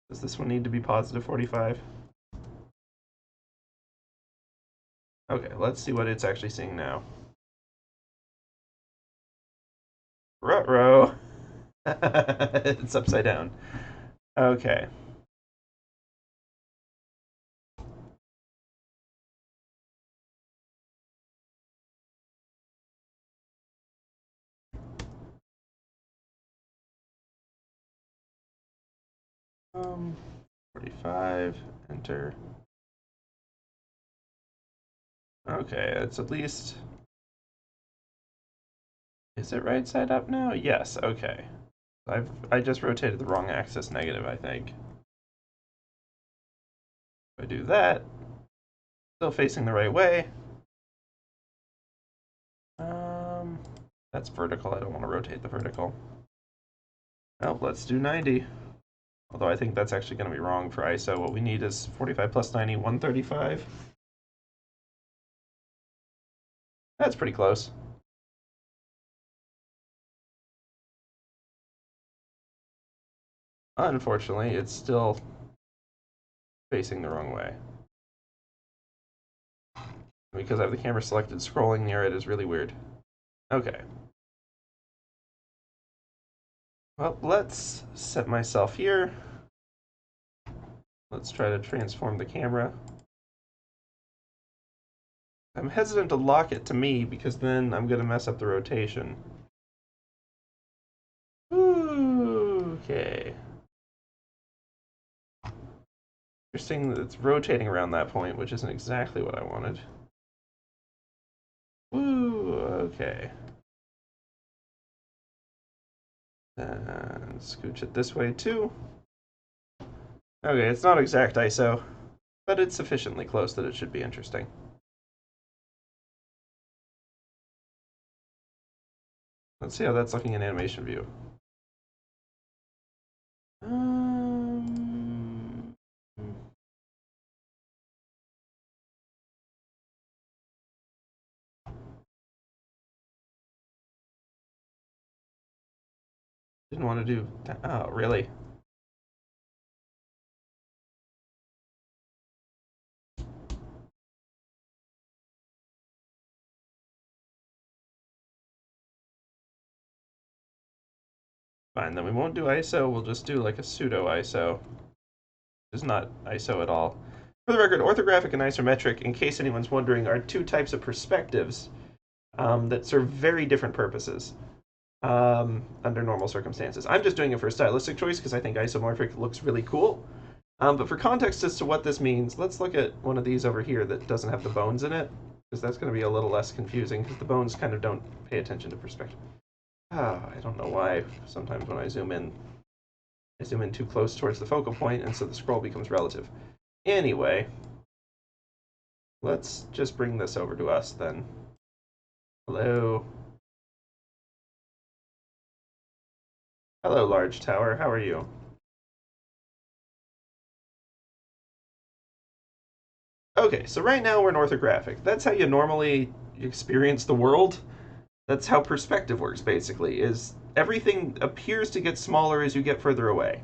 Does this one need to be positive 45? Okay, let's see what it's actually seeing now. Ruh-roh! It's upside down. Okay. Um, 45, enter. Okay, it's at least... Is it right side up now? Yes, okay. I just rotated the wrong axis negative, I think. If I do that, still facing the right way. Um, that's vertical. I don't want to rotate the vertical. Well, let's do 90. Although I think that's actually going to be wrong for ISO. What we need is 45 plus 90, 135. That's pretty close. Unfortunately, it's still facing the wrong way. Because I have the camera selected, scrolling near it is really weird. Okay. Well, let's set myself here. Let's try to transform the camera. I'm hesitant to lock it to me because then I'm going to mess up the rotation. Ooh, okay. Interesting that it's rotating around that point, which isn't exactly what I wanted. Ooh, okay. And scooch it this way too. Okay, it's not exact ISO, but it's sufficiently close that it should be interesting. Let's see how that's looking in animation view. Um, didn't want to do that. Oh, really? Fine, then we won't do ISO. We'll just do like a pseudo ISO. It's not ISO at all. For the record, orthographic and isometric, in case anyone's wondering, are two types of perspectives that serve very different purposes under normal circumstances. I'm just doing it for a stylistic choice because I think isomorphic looks really cool. But for context as to what this means, let's look at one of these over here that doesn't have the bones in it, because that's going to be a little less confusing because the bones kind of don't pay attention to perspective. I don't know why sometimes when I zoom in too close towards the focal point, and so the scroll becomes relative. Anyway, let's just bring this over to us then. Hello. Hello, large tower. How are you? Okay, so right now we're in orthographic. That's how you normally experience the world. That's how perspective works, basically, is everything appears to get smaller as you get further away.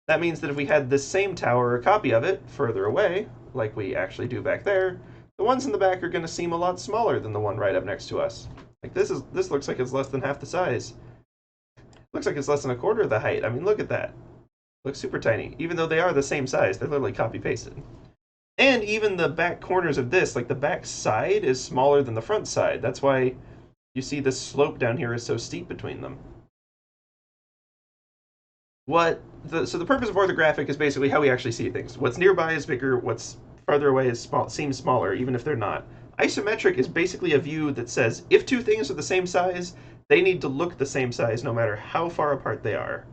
That means that if we had this same tower, or a copy of it, further away, like we actually do back there, the ones in the back are going to seem a lot smaller than the one right up next to us. Like this looks like it's less than half the size. Looks like it's less than a quarter of the height. I mean, look at that. Looks super tiny. Even though they are the same size, they're literally copy pasted. And even the back corners of this, like the back side is smaller than the front side. That's why you see this slope down here is so steep between them. So the purpose of orthographic is basically how we actually see things. What's nearby is bigger, what's farther away is seems smaller, even if they're not. Isometric is basically a view that says if two things are the same size, they need to look the same size no matter how far apart they are.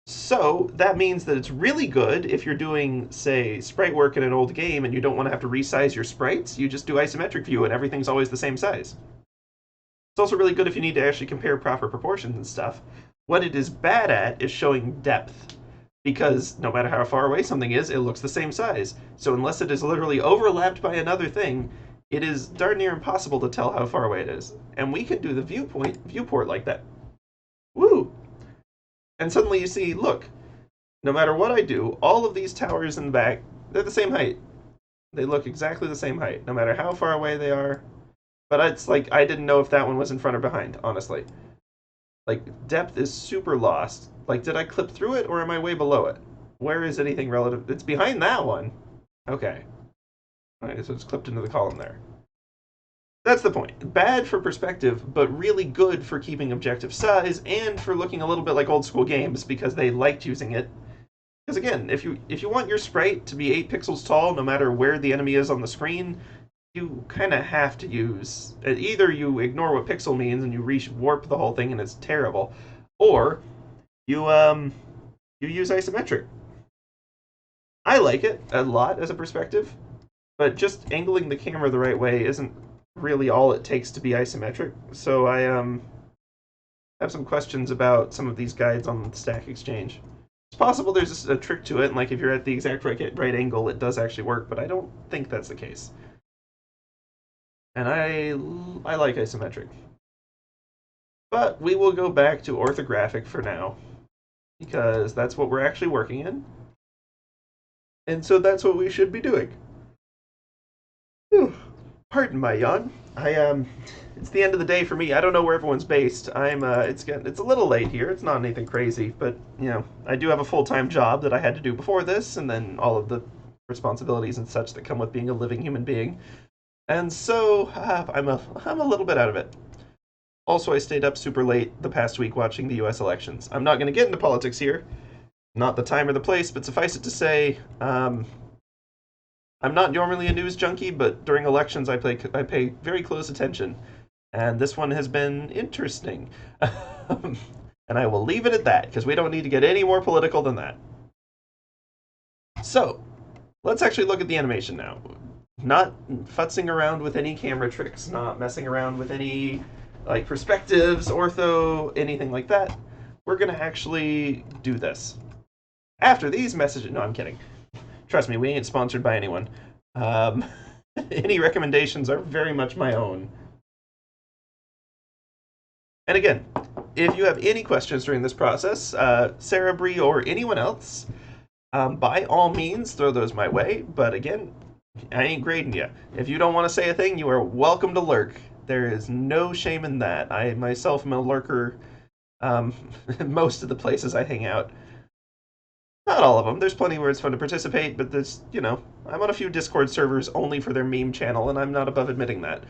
So that means that it's really good if you're doing, say, sprite work in an old game and you don't want to have to resize your sprites. You just do isometric view and everything's always the same size. It's also really good if you need to actually compare proper proportions and stuff. What it is bad at is showing depth, because no matter how far away something is, it looks the same size. So unless it is literally overlapped by another thing, it is darn near impossible to tell how far away it is. And we can do the viewport like that. Woo! And suddenly you see, look, no matter what I do, all of these towers in the back, they're the same height. They look exactly the same height, no matter how far away they are. But it's like, I didn't know if that one was in front or behind, honestly. Like, depth is super lost. Like, did I clip through it, or am I way below it? Where is anything relative? It's behind that one. Okay. Alright, so it's clipped into the column there. That's the point. Bad for perspective, but really good for keeping objective size and for looking a little bit like old school games because they liked using it. Because again, if you want your sprite to be 8 pixels tall, no matter where the enemy is on the screen, you kind of have to use either you ignore what pixel means and you warp the whole thing and it's terrible, or you use isometric. I like it a lot as a perspective, but just angling the camera the right way isn't really all it takes to be isometric. So I have some questions about some of these guides on Stack Exchange. It's possible there's a trick to it, and like if you're at the exact right angle, it does actually work, but I don't think that's the case. And I like isometric. But we will go back to orthographic for now, because that's what we're actually working in. And so that's what we should be doing. Whew. Pardon my yawn. It's the end of the day for me. I don't know where everyone's based. It's a little late here. It's not anything crazy, but I do have a full-time job that I had to do before this, and then all of the responsibilities and such that come with being a living human being. And so I'm a little bit out of it. Also, I stayed up super late the past week watching the U.S. elections. I'm not going to get into politics here. Not the time or the place, but suffice it to say, I'm not normally a news junkie, but during elections I pay very close attention. And this one has been interesting. And I will leave it at that, because we don't need to get any more political than that. So, let's actually look at the animation now. Not futzing around with any camera tricks, not messing around with any like perspectives, ortho, anything like that. We're going to actually do this. After these messages... No, I'm kidding. Trust me, we ain't sponsored by anyone. Any recommendations are very much my own. And again, if you have any questions during this process, Sarah, Bree, or anyone else, by all means, throw those my way. But again, I ain't grading you. If you don't want to say a thing, you are welcome to lurk. There is no shame in that. I myself am a lurker most of the places I hang out. Not all of them. There's plenty where it's fun to participate, but there's, I'm on a few Discord servers only for their meme channel, and I'm not above admitting that.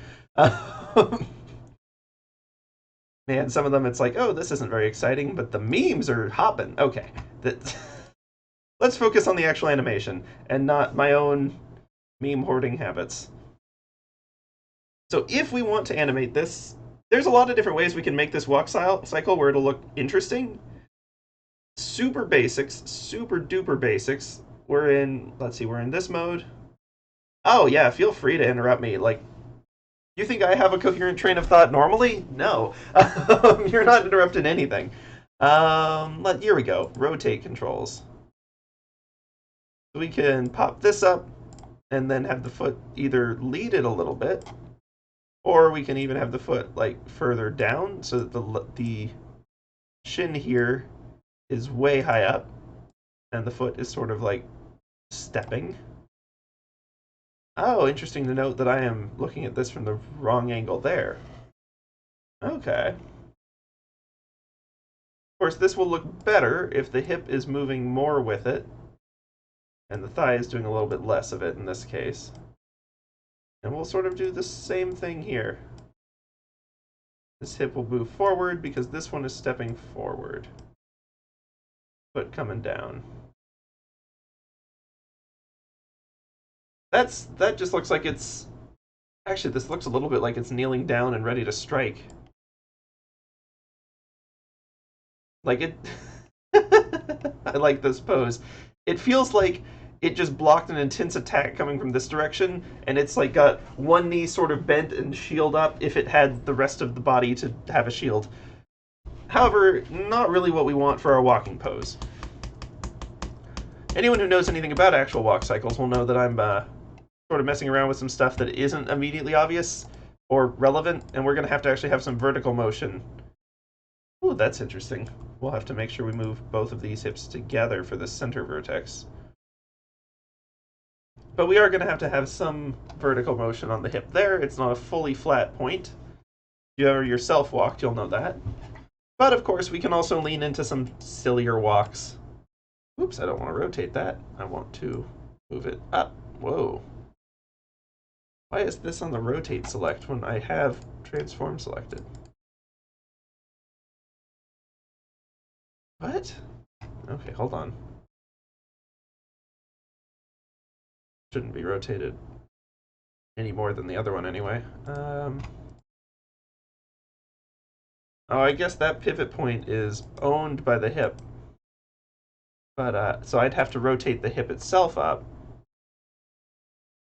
Man, some of them it's like, oh, this isn't very exciting, but the memes are hopping. Okay. Let's focus on the actual animation, and not my own meme hoarding habits. So if we want to animate this, there's a lot of different ways we can make this walk cycle where it'll look interesting. Super basics, super duper basics. We're in this mode. Oh yeah, feel free to interrupt me. Like, you think I have a coherent train of thought normally? No. You're not interrupting anything. Here we go. Rotate controls. So we can pop this up and then have the foot either lead it a little bit, or we can even have the foot like further down so that the shin here is way high up, and the foot is sort of like stepping. Oh, interesting to note that I am looking at this from the wrong angle there. Okay. Of course, this will look better if the hip is moving more with it, and the thigh is doing a little bit less of it in this case. And we'll sort of do the same thing here. This hip will move forward because this one is stepping forward. Foot coming down. That just looks like it's... Actually, this looks a little bit like it's kneeling down and ready to strike. Like it... I like this pose. It feels like it just blocked an intense attack coming from this direction, and it's like got one knee sort of bent and shield up if it had the rest of the body to have a shield. However, not really what we want for our walking pose. Anyone who knows anything about actual walk cycles will know that I'm sort of messing around with some stuff that isn't immediately obvious or relevant, and we're going to actually have some vertical motion. Ooh, that's interesting. We'll have to make sure we move both of these hips together for the center vertex. But we are going to have some vertical motion on the hip there. It's not a fully flat point. If you ever yourself walked, you'll know that. But of course, we can also lean into some sillier walks. Oops, I don't want to rotate that. I want to move it up. Whoa. Why is this on the rotate select when I have transform selected? What? Okay, hold on. Shouldn't be rotated any more than the other one anyway. Oh, I guess that pivot point is owned by the hip. But, so I'd have to rotate the hip itself up.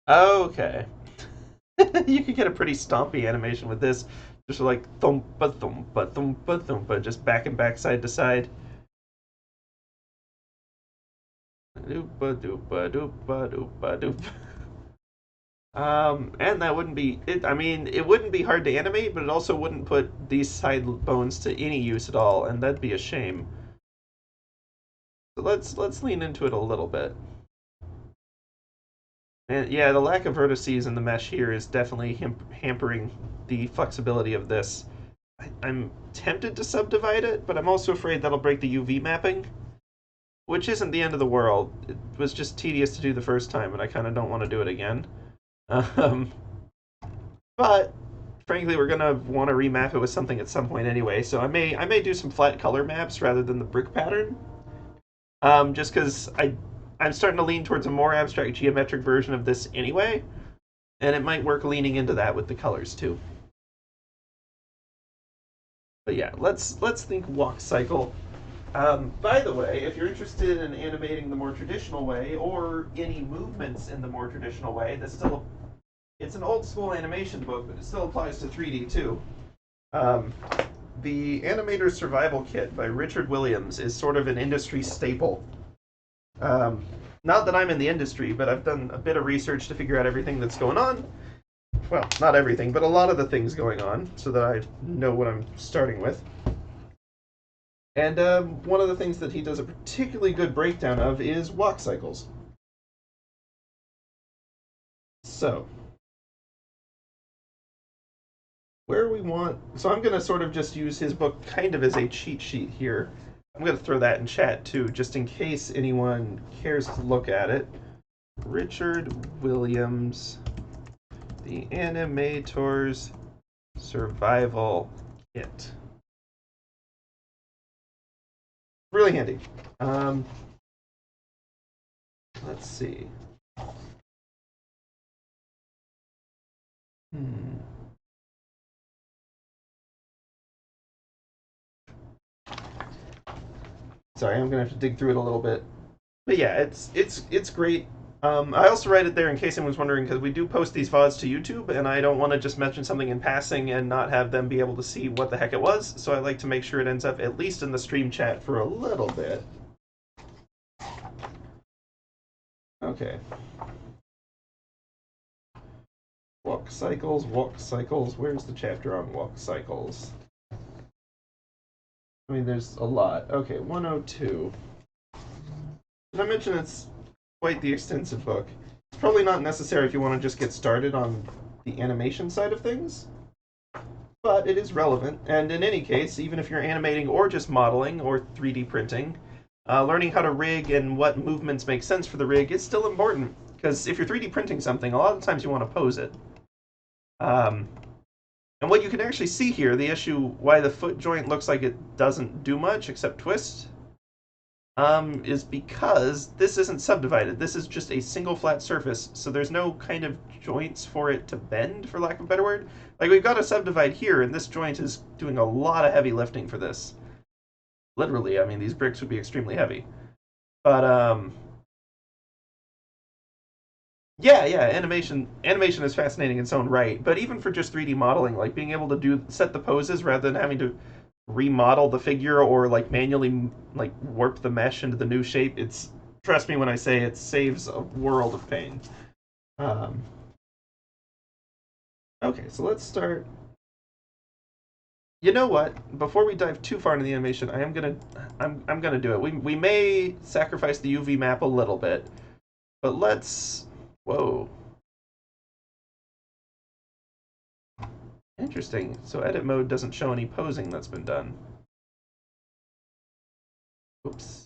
Okay. You could get a pretty stompy animation with this. Just like thumpa thumpa thumpa thumpa, just back and back, side to side. Doopa doopa doopa doopa doop. And that wouldn't be it. I mean, it wouldn't be hard to animate, but it also wouldn't put these side bones to any use at all, and that'd be a shame. So let's lean into it a little bit. And yeah, the lack of vertices in the mesh here is definitely hampering the flexibility of this. I'm tempted to subdivide it, but I'm also afraid that'll break the UV mapping, which isn't the end of the world. It was just tedious to do the first time, and I kind of don't want to do it again. But frankly, we're gonna want to remap it with something at some point anyway. So I may do some flat color maps rather than the brick pattern. Just because I'm starting to lean towards a more abstract geometric version of this anyway, and it might work leaning into that with the colors too. But yeah, let's think walk cycle. By the way, if you're interested in animating the more traditional way, or any movements in the more traditional way, it's an old school animation book, but it still applies to 3D too. The Animator's Survival Kit by Richard Williams is sort of an industry staple. Not that I'm in the industry, but I've done a bit of research to figure out everything that's going on. Well, not everything, but a lot of the things going on, so that I know what I'm starting with. And one of the things that he does a particularly good breakdown of is walk cycles. So, where we want... So I'm going to sort of just use his book kind of as a cheat sheet here. I'm going to throw that in chat too, just in case anyone cares to look at it. Richard Williams, The Animator's Survival Kit. Really handy. Let's see. Sorry, I'm gonna have to dig through it a little bit. But yeah, it's great. I also write it there in case anyone's wondering, because we do post these VODs to YouTube, and I don't want to just mention something in passing and not have them be able to see what the heck it was, so I like to make sure it ends up at least in the stream chat for a little bit. Okay. Walk cycles, where's the chapter on walk cycles? I mean, there's a lot. Okay, 102. Did I mention it's quite the extensive book? It's probably not necessary if you want to just get started on the animation side of things, but it is relevant. And in any case, even if you're animating or just modeling or 3D printing, learning how to rig and what movements make sense for the rig is still important. Because if you're 3D printing something, a lot of times you want to pose it. And what you can actually see here, the issue why the foot joint looks like it doesn't do much except twist, is because this isn't subdivided. This is just a single flat surface, so there's no kind of joints for it to bend, for lack of a better word. Like, we've got a subdivide here, and this joint is doing a lot of heavy lifting for this. Literally, I mean, these bricks would be extremely heavy. But, yeah, animation is fascinating in its own right, but even for just 3D modeling, like being able to set the poses rather than having to remodel the figure or like manually like warp the mesh into the new shape, trust me when I say it saves a world of pain. Okay, so let's start. You know what? Before we dive too far into the animation, I'm gonna do it. We may sacrifice the UV map a little bit, but let's. Whoa. Interesting. So edit mode doesn't show any posing that's been done. Oops.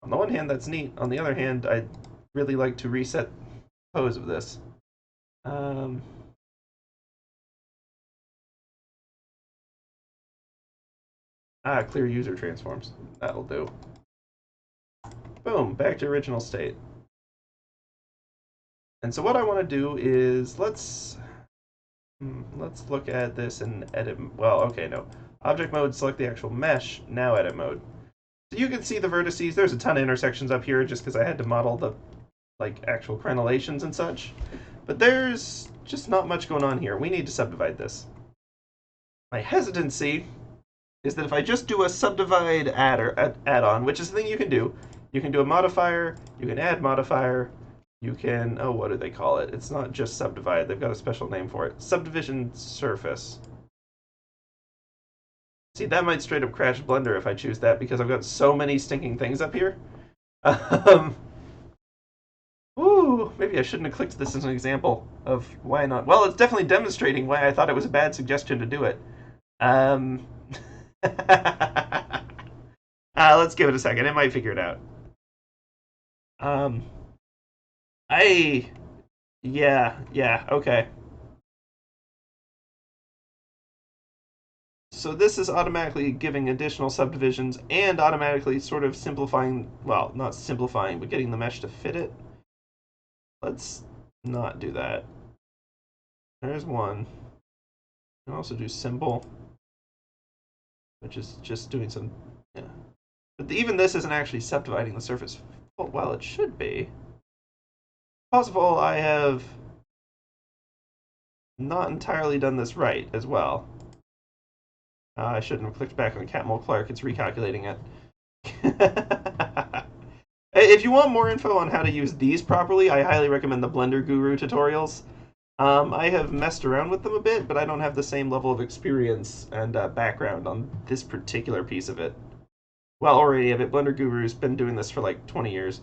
On the one hand, that's neat. On the other hand, I'd really like to reset the pose of this. Clear user transforms. That'll do. Boom, back to original state. And so what I want to do is let's look at this and edit. Well, okay, no. Object mode, select the actual mesh. Now edit mode. So you can see the vertices. There's a ton of intersections up here just because I had to model the actual crenellations and such. But there's just not much going on here. We need to subdivide this. My hesitancy is that if I just do a subdivide add-on, which is the thing you can do a modifier, you can add modifier, you can, oh, what do they call it? It's not just subdivide, they've got a special name for it. Subdivision surface. See, that might straight up crash Blender if I choose that because I've got so many stinking things up here. Ooh, maybe I shouldn't have clicked this as an example of why not. Well, it's definitely demonstrating why I thought it was a bad suggestion to do it. Let's give it a second. It might figure it out. Yeah, okay. So this is automatically giving additional subdivisions and automatically sort of simplifying, well, not simplifying, but getting the mesh to fit it. Let's not do that. There's one. You can also do symbol, which is just doing some, yeah. But even this isn't actually subdividing the surface. Well, it should be. Possible I have not entirely done this right as well. I shouldn't have clicked back on Catmull Clark. It's recalculating it. If you want more info on how to use these properly, I highly recommend the Blender Guru tutorials. I have messed around with them a bit, but I don't have the same level of experience and background on this particular piece of it. Well, or any of it. Blender Guru's been doing this for like 20 years.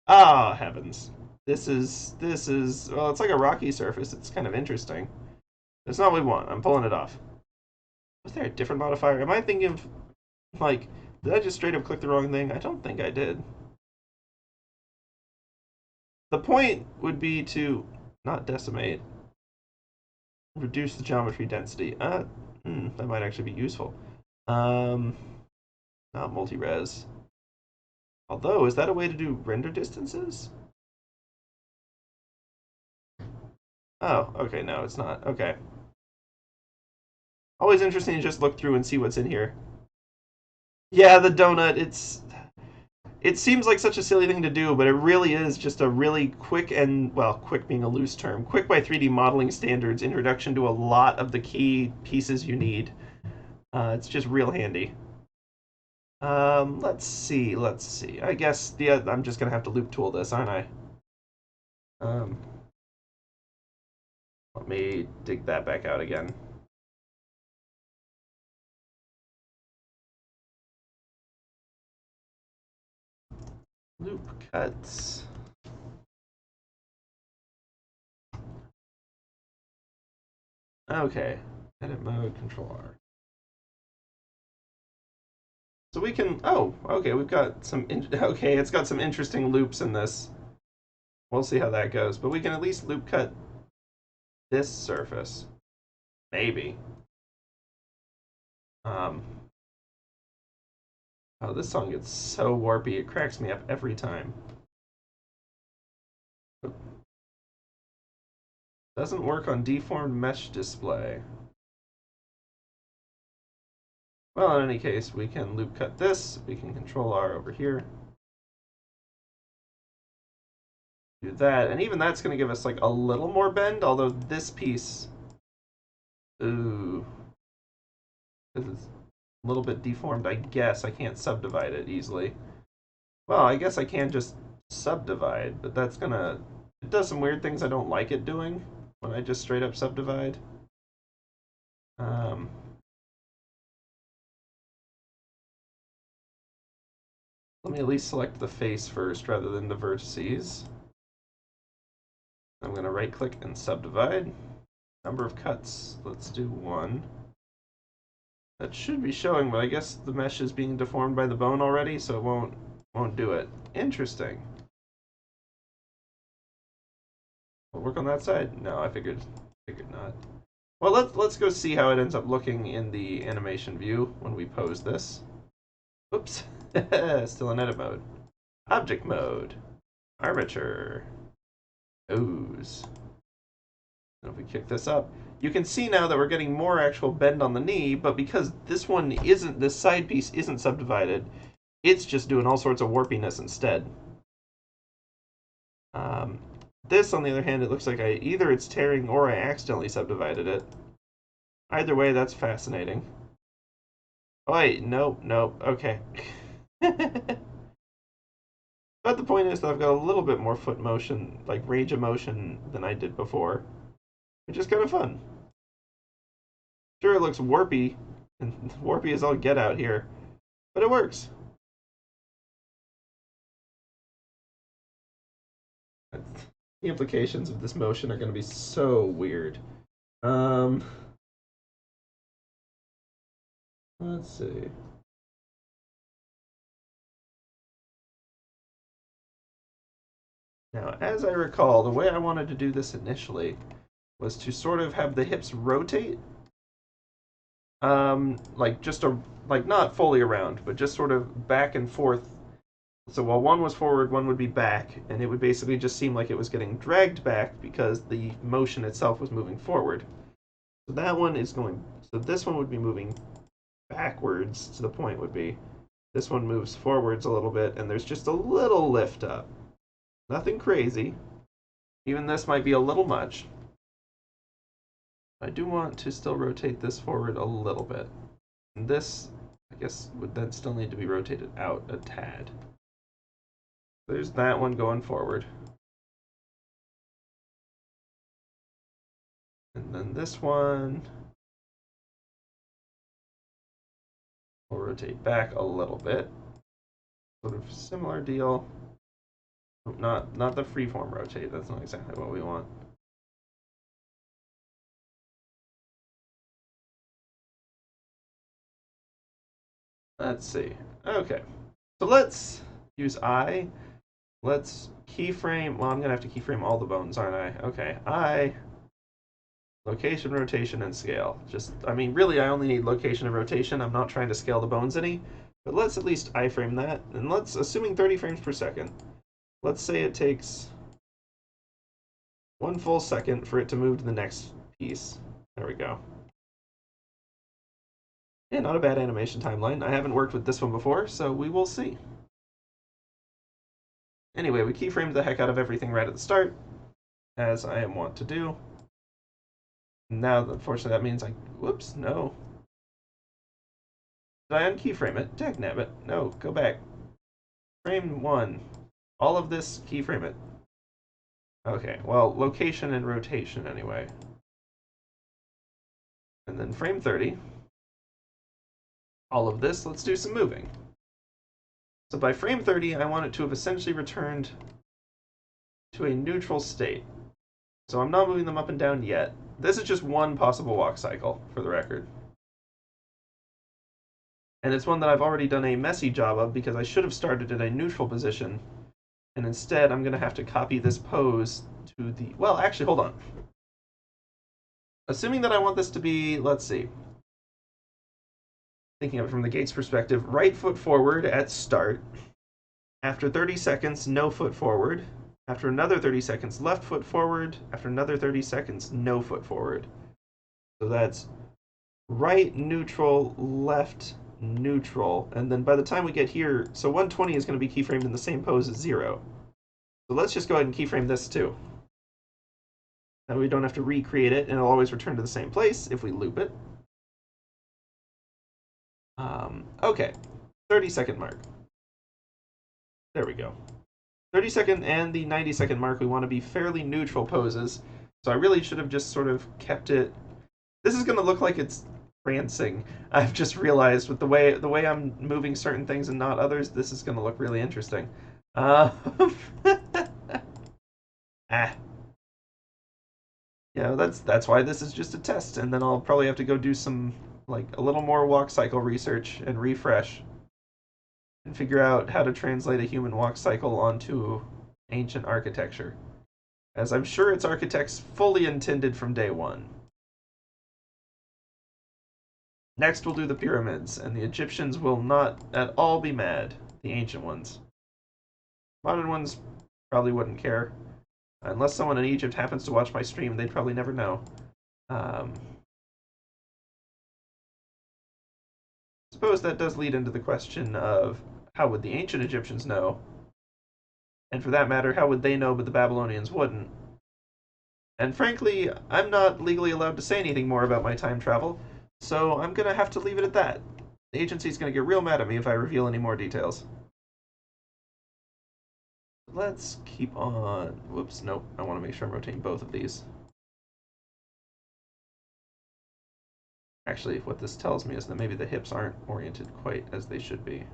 Ah, heavens. This is, well, it's like a rocky surface. It's kind of interesting. That's not what we want. I'm pulling it off. Was there a different modifier? Am I thinking of, like, did I just straight up click the wrong thing? I don't think I did. The point would be to not decimate, reduce the geometry density. That might actually be useful. Not multi-res. Although, is that a way to do render distances? Oh, okay, no, it's not. Okay. Always interesting to just look through and see what's in here. Yeah, the donut, it seems like such a silly thing to do, but it really is just a really quick and, well, quick being a loose term, quick by 3D modeling standards introduction to a lot of the key pieces you need. It's just real handy. Let's see. I guess I'm just gonna have to loop tool this, aren't I? Let me dig that back out again. Loop cuts. Okay. Edit mode, Control R. So we can, oh, okay, we've got some, okay, it's got some interesting loops in this. We'll see how that goes, but we can at least loop cut this surface. Maybe. Oh, this song gets so warpy, it cracks me up every time. Doesn't work on deformed mesh display. Well, in any case, we can loop cut this. We can Control R over here. Do that, and even that's going to give us like a little more bend, although this piece, ooh, this is a little bit deformed, I guess. I can't subdivide it easily. Well, I guess I can just subdivide, but that's gonna, it does some weird things I don't like it doing when I just straight up subdivide. Let me at least select the face first rather than the vertices. I'm going to right click and subdivide. Number of cuts, let's do 1. That should be showing, but I guess the mesh is being deformed by the bone already, so it won't do it. Interesting. We'll work on that side? No, I figured not. Well, let's go see how it ends up looking in the animation view when we pose this. Oops. Still in edit mode. Object mode. Armature. Ooze. And if we kick this up, you can see now that we're getting more actual bend on the knee, but because this side piece isn't subdivided, it's just doing all sorts of warpiness instead. This, on the other hand, it looks like either it's tearing or I accidentally subdivided it. Either way, that's fascinating. Oh, wait, nope, okay. But the point is that I've got a little bit more foot motion, like range of motion, than I did before, which is kind of fun. Sure, it looks warpy, and warpy as all get out here, but it works. The implications of this motion are going to be so weird. Let's see. Now, as I recall, the way I wanted to do this initially was to sort of have the hips rotate, like not fully around, but just sort of back and forth. So while one was forward, one would be back, and it would basically just seem like it was getting dragged back because the motion itself was moving forward. So that one is going, so this one would be moving backwards to the point would be. This one moves forwards a little bit, and there's just a little lift up. Nothing crazy. Even this might be a little much. I do want to still rotate this forward a little bit. And this, I guess, would then still need to be rotated out a tad. There's that one going forward. And then this one will rotate back a little bit. Sort of similar deal. Not the freeform rotate. That's not exactly what we want. Let's see. Okay. So let's use I. Let's keyframe. Well, I'm going to have to keyframe all the bones, aren't I? Okay. I. Location, rotation, and scale. I mean, really, I only need location and rotation. I'm not trying to scale the bones any. But let's at least iframe that. And let's, assuming 30 frames per second, let's say it takes 1 full second for it to move to the next piece. There we go. Yeah, not a bad animation timeline. I haven't worked with this one before, so we will see. Anyway, we keyframed the heck out of everything right at the start, as I am wont to do. Now, unfortunately, that means whoops, no. Did I unkeyframe it? Dagnabbit. No, go back. Frame 1. All of this, keyframe it. Okay, well, location and rotation anyway. And then frame 30. All of this, let's do some moving. So by frame 30, I want it to have essentially returned to a neutral state. So I'm not moving them up and down yet. This is just one possible walk cycle, for the record. And it's one that I've already done a messy job of because I should have started at a neutral position. And instead, I'm going to have to copy this pose to the... Well, actually, hold on. Assuming that I want this to be, let's see. Thinking of it from the gate's perspective, right foot forward at start. After 30 seconds, no foot forward. After another 30 seconds, left foot forward. After another 30 seconds, no foot forward. So that's right, neutral, left, neutral. And then by the time we get here, so 120 is going to be keyframed in the same pose as 0. So let's just go ahead and keyframe this too. Now we don't have to recreate it, and it'll always return to the same place if we loop it. Okay, 30-second mark. There we go. 30-second and the 90-second mark, we want to be fairly neutral poses. So I really should have just sort of kept it. This is going to look like it's prancing. I've just realized with the way I'm moving certain things and not others, this is going to look really interesting. Yeah, that's why this is just a test, and then I'll probably have to go do some like a little more walk cycle research and refresh and figure out how to translate a human walk cycle onto ancient architecture, as I'm sure its architects fully intended from day one. Next, we'll do the pyramids, and the Egyptians will not at all be mad, the ancient ones. Modern ones probably wouldn't care. Unless someone in Egypt happens to watch my stream, they'd probably never know. Suppose that does lead into the question of how would the ancient Egyptians know? And for that matter, how would they know but the Babylonians wouldn't? And frankly, I'm not legally allowed to say anything more about my time travel, so I'm gonna have to leave it at that. The agency's gonna get real mad at me if I reveal any more details. Let's keep on. Whoops, nope. I want to make sure I'm rotating both of these. Actually, what this tells me is that maybe the hips aren't oriented quite as they should be.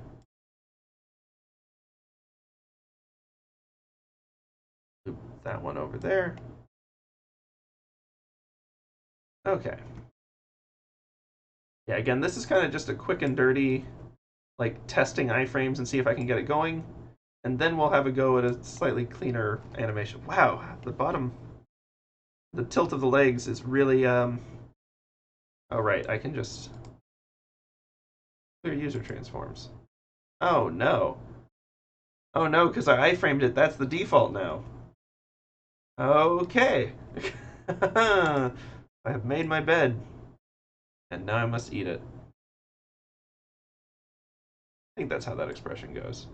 Move that one over there. Okay. Yeah, again, this is kind of just a quick and dirty, like, testing iframes and see if I can get it going. And then we'll have a go at a slightly cleaner animation. Wow, the bottom, the tilt of the legs is really, oh, right, I can just clear user transforms. Oh, no. Oh, no, because I iframed it. That's the default now. Okay. I have made my bed, and now I must eat it. I think that's how that expression goes.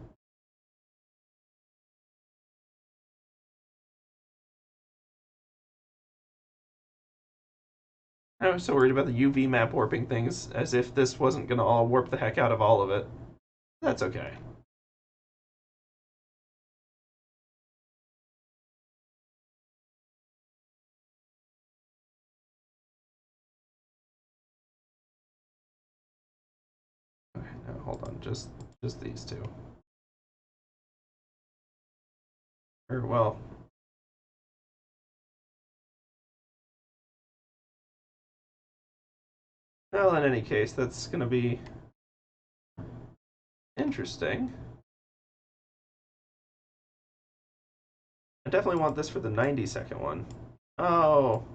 I was so worried about the UV map warping things, as if this wasn't going to all warp the heck out of all of it. That's okay. Okay, now hold on, just these two. Or, well... Well, in any case, that's going to be interesting. I definitely want this for the 90-second one. Oh.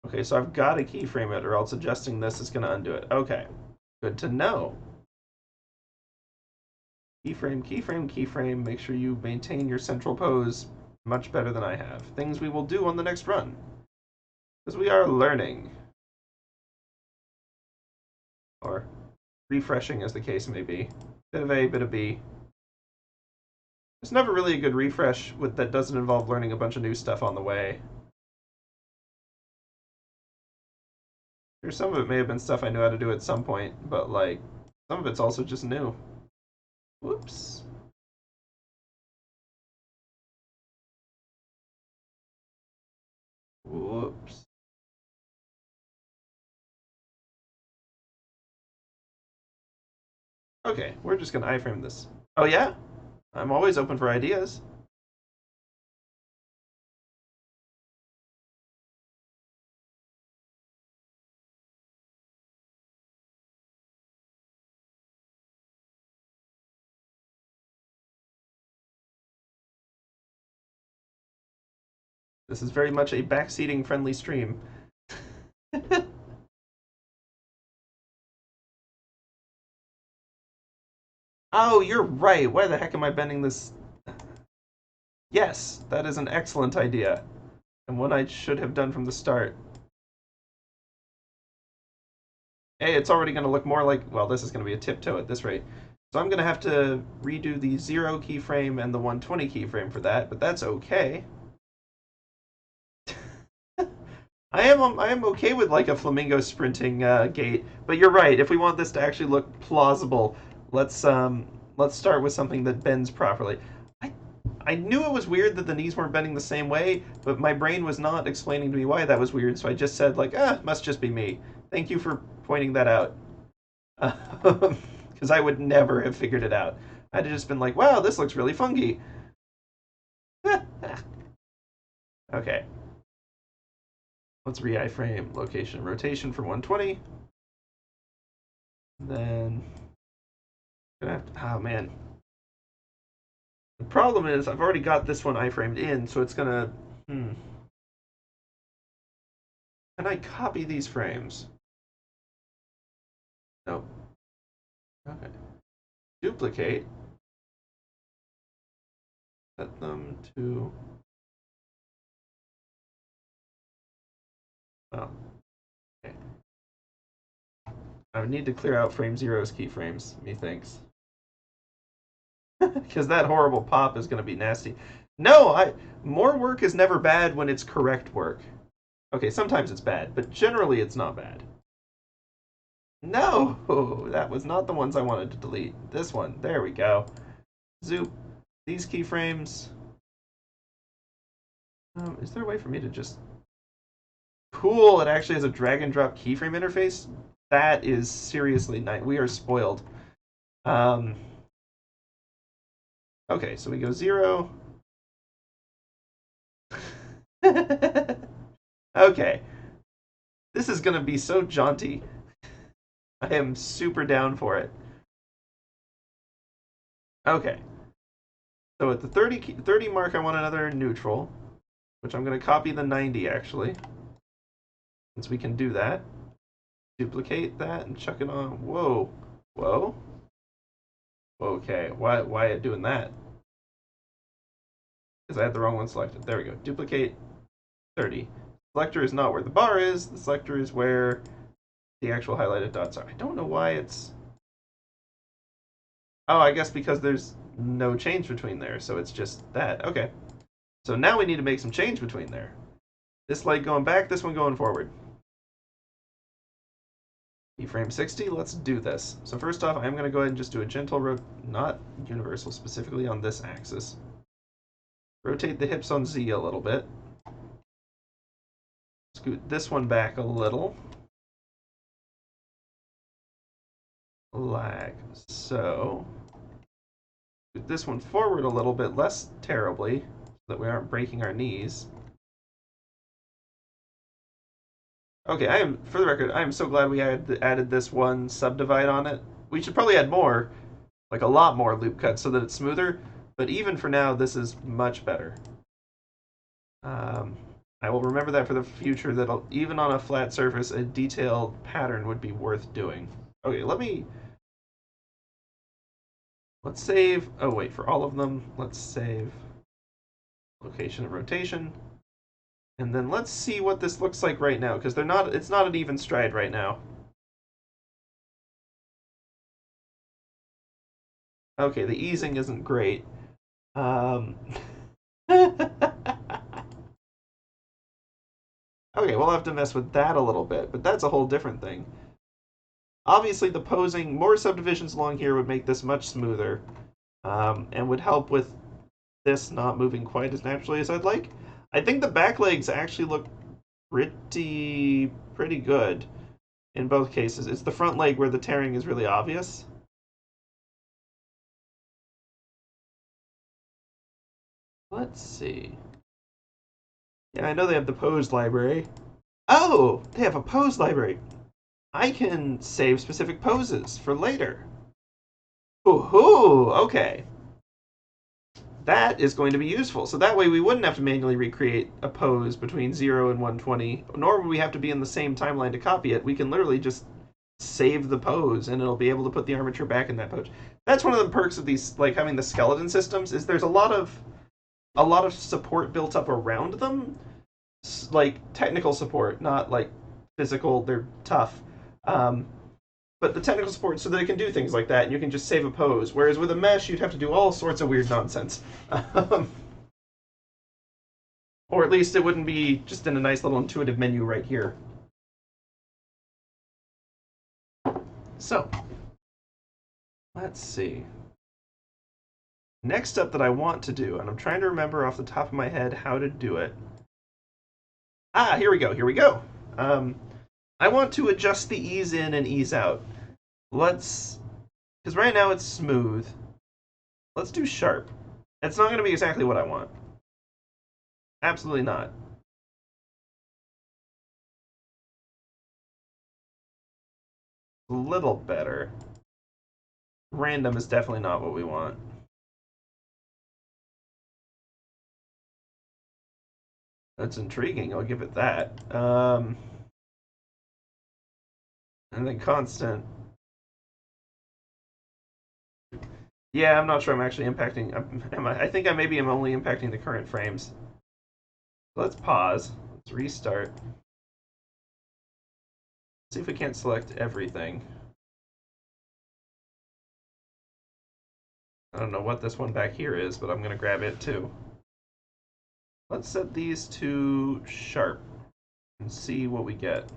Okay, so I've got to keyframe it, or else adjusting this is going to undo it. Okay. Good to know. Keyframe, keyframe, keyframe. Make sure you maintain your central pose much better than I have. Things we will do on the next run. Because we are learning. Or refreshing, as the case may be. Bit of A, bit of B. There's never really a good refresh that doesn't involve learning a bunch of new stuff on the way. Sure, some of it may have been stuff I knew how to do at some point, but, like, some of it's also just new. Whoops. Whoops. Okay, we're just gonna iframe this. Oh yeah? I'm always open for ideas. This is very much a backseating friendly stream. Oh, you're right. Why the heck am I bending this? Yes, that is an excellent idea. And one I should have done from the start. Hey, it's already going to look more like... Well, this is going to be a tiptoe at this rate. So I'm going to have to redo the 0 keyframe and the 120 keyframe for that, but that's okay. I am okay with like a flamingo sprinting gait, but you're right. If we want this to actually look plausible, let's start with something that bends properly. I knew it was weird that the knees weren't bending the same way, but my brain was not explaining to me why that was weird, so I just said like, must just be me. Thank you for pointing that out, because I would never have figured it out. I'd have just been like, wow, this looks really funky. Okay. Let's re-iframe location and rotation for 120. Then, gonna have to, oh man. The problem is I've already got this one iframed in, so it's gonna, Can I copy these frames? Nope. Okay. Duplicate. Set them to, well, okay. I would need to clear out frame zero's keyframes, methinks. Because that horrible pop is going to be nasty. No, more work is never bad when it's correct work. Okay, sometimes it's bad, but generally it's not bad. No, that was not the ones I wanted to delete. This one, there we go. Zoop, these keyframes. Is there a way for me to just... Cool, it actually has a drag and drop keyframe interface. That is seriously nice. We are spoiled. Okay, so we go 0. Okay. This is going to be so jaunty. I am super down for it. Okay. So at the 30 mark, I want another neutral, which I'm going to copy the 90, actually. Since we can do that. Duplicate that and chuck it on. Whoa. Whoa. Okay. Why it doing that? Because I had the wrong one selected. There we go. Duplicate 30. Selector is not where the bar is. The selector is where the actual highlighted dots are. I don't know why it's... Oh, I guess because there's no change between there, so it's just that. Okay. So now we need to make some change between there. This light going back, this one going forward. Keyframe 60, let's do this. So first off, I'm going to go ahead and just do a gentle not universal, specifically on this axis. Rotate the hips on Z a little bit. Scoot this one back a little. Lag. So, scoot this one forward a little bit, less terribly, so that we aren't breaking our knees. Okay, for the record, I am so glad we added this one subdivide on it. We should probably add more, like a lot more loop cuts so that it's smoother, but even for now, this is much better. I will remember that for the future, that even on a flat surface, a detailed pattern would be worth doing. Okay, let's save, oh wait, for all of them, let's save location and rotation. And then let's see what this looks like right now, because it's not an even stride right now. Okay, the easing isn't great. Okay, we'll have to mess with that a little bit, but that's a whole different thing. Obviously, the posing, more subdivisions along here would make this much smoother, and would help with this not moving quite as naturally as I'd like. I think the back legs actually look pretty good in both cases. It's the front leg where the tearing is really obvious. Let's see. Yeah, I know they have the pose library. Oh, they have a pose library. I can save specific poses for later. Ooh, okay. That is going to be useful. So that way we wouldn't have to manually recreate a pose between 0 and 120, nor would we have to be in the same timeline to copy it. We can literally just save the pose, and it'll be able to put the armature back in that pose. That's one of the perks of these, like having the skeleton systems, is there's a lot of support built up around them, like technical support, not like physical. They're tough. But the technical support so that it can do things like that, and you can just save a pose. Whereas with a mesh, you'd have to do all sorts of weird nonsense. Or at least it wouldn't be just in a nice little intuitive menu right here. So, let's see. Next up that I want to do, and I'm trying to remember off the top of my head how to do it. Ah, here we go. I want to adjust the ease in and ease out. Because right now it's smooth. Let's do sharp. It's not going to be exactly what I want. Absolutely not. A little better. Random is definitely not what we want. That's intriguing, I'll give it that. And then constant. Yeah, I'm not sure I'm actually impacting. I think I maybe am only impacting the current frames. Let's pause. Let's restart. See if we can't select everything. I don't know what this one back here is, but I'm going to grab it too. Let's set these to sharp and see what we get.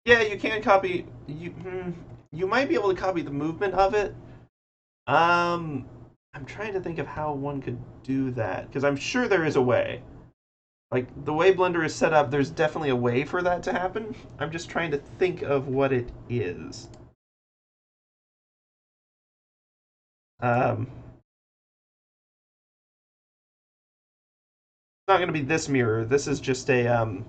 Yeah, you can copy. You might be able to copy the movement of it. I'm trying to think of how one could do that because I'm sure there is a way. Like the way Blender is set up, there's definitely a way for that to happen. I'm just trying to think of what it is. It's not going to be this mirror. This is just a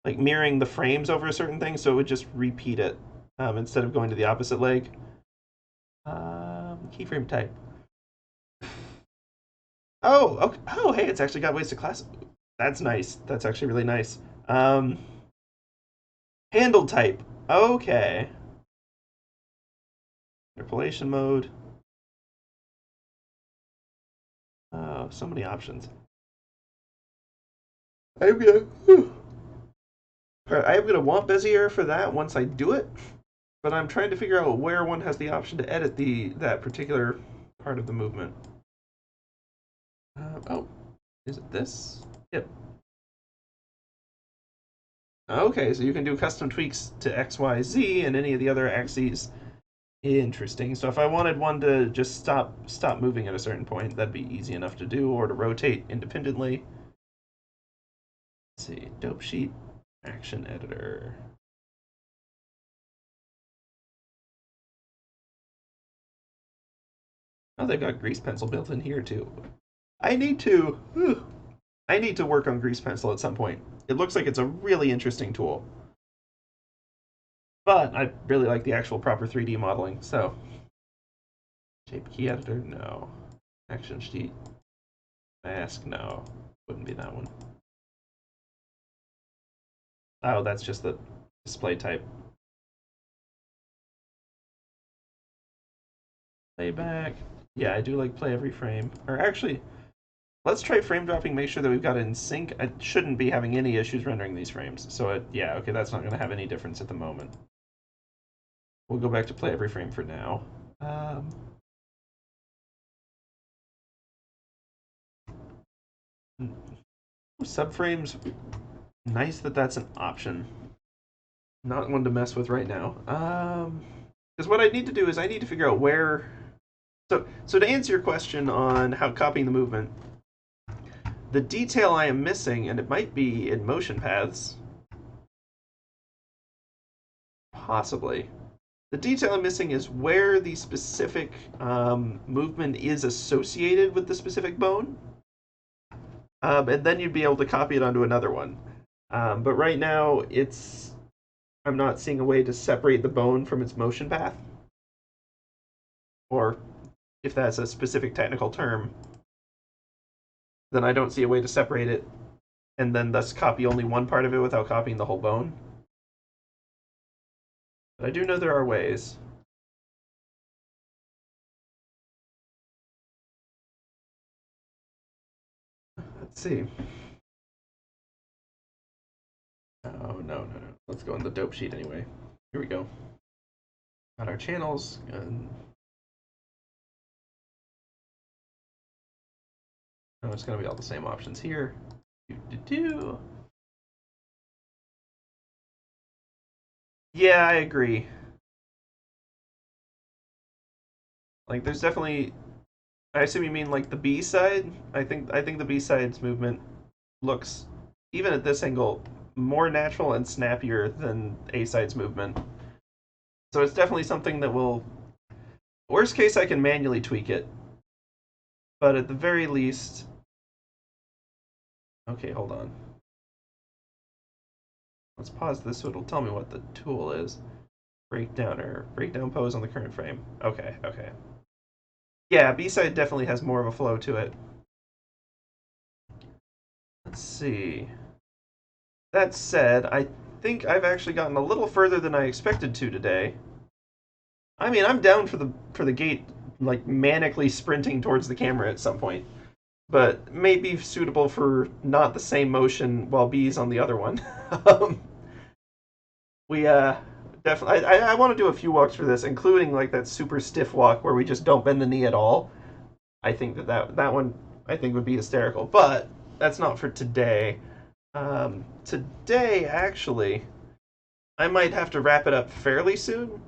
like mirroring the frames over a certain thing, so it would just repeat it instead of going to the opposite leg. Keyframe type. Oh, okay. Oh, hey, it's actually got ways to class. That's nice. That's actually really nice. Handle type. Okay. Manipulation mode. Oh, so many options. I'm gonna. I am gonna want Bezier for that once I do it, but I'm trying to figure out where one has the option to edit that particular part of the movement. Oh, is it this? Yep. Okay, so you can do custom tweaks to X, Y, Z, and any of the other axes. Interesting. So if I wanted one to just stop moving at a certain point, that'd be easy enough to do, or to rotate independently. Let's see, dope sheet, action editor. Oh, they've got grease pencil built in here too. I need to. I need to work on grease pencil at some point. It looks like it's a really interesting tool, but I really like the actual proper 3D modeling. So, shape key editor, no. Action sheet, mask, no. Wouldn't be that one. Oh, that's just the display type. Playback. Yeah, I do like play every frame. Or actually, let's try frame dropping, make sure that we've got it in sync. I shouldn't be having any issues rendering these frames. So, yeah, okay, that's not going to have any difference at the moment. We'll go back to play every frame for now. Subframes, nice that that's an option. Not one to mess with right now. Because what I need to do is I need to figure out where. So to answer your question on how copying the movement, the detail I am missing, and it might be in motion paths, possibly. The detail I'm missing is where the specific movement is associated with the specific bone, and then you'd be able to copy it onto another one. But right now, I'm not seeing a way to separate the bone from its motion path, or if that's a specific technical term, then I don't see a way to separate it and then thus copy only one part of it without copying the whole bone. But I do know there are ways. Let's see. Oh, no. Let's go on the dope sheet anyway. Here we go. Got our channels. Oh, it's going to be all the same options here. Yeah, I agree. Like, there's definitely. I assume you mean like the B side. I think the B side's movement looks, even at this angle, more natural and snappier than A side's movement. So it's definitely something that will. Worst case, I can manually tweak it, but at the very least. Okay, hold on. Let's pause this so it'll tell me what the tool is. Breakdown pose on the current frame. Okay, okay. Yeah, B-side definitely has more of a flow to it. Let's see. That said, I think I've actually gotten a little further than I expected to today. I mean, I'm down for the gate, like manically sprinting towards the camera at some point, but may be suitable for not the same motion while B's on the other one. um, we definitely. I want to do a few walks for this, including like that super stiff walk where we just don't bend the knee at all. I think that one I think would be hysterical, but that's not for today. Today actually, I might have to wrap it up fairly soon.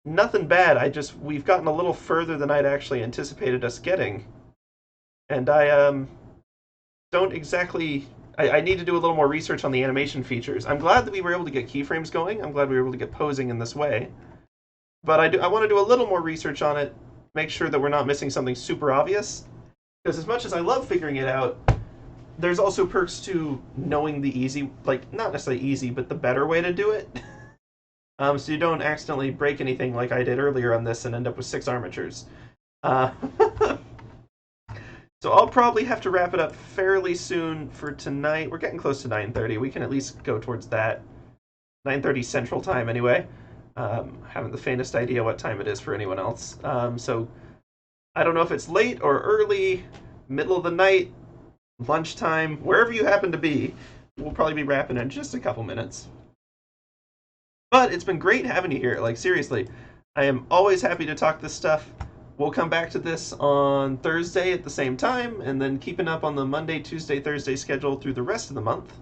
Nothing bad. We've gotten a little further than I'd actually anticipated us getting, and I don't exactly. I need to do a little more research on the animation features. I'm glad that we were able to get keyframes going. I'm glad we were able to get posing in this way, but I want to do a little more research on it, make sure that we're not missing something super obvious. Because as much as I love figuring it out, there's also perks to knowing the easy, like not necessarily easy, but the better way to do it. So you don't accidentally break anything like I did earlier on this and end up with 6 armatures. Uh, so I'll probably have to wrap it up fairly soon for tonight. We're getting close to 9:30. We can at least go towards that. 9:30 Central Time, anyway. Haven't the faintest idea what time it is for anyone else. So I don't know if it's late or early, middle of the night, lunchtime, wherever you happen to be. We'll probably be wrapping in just a couple minutes. But it's been great having you here. Like, seriously, I am always happy to talk this stuff. We'll come back to this on Thursday at the same time, and then keeping up on the Monday, Tuesday, Thursday schedule through the rest of the month.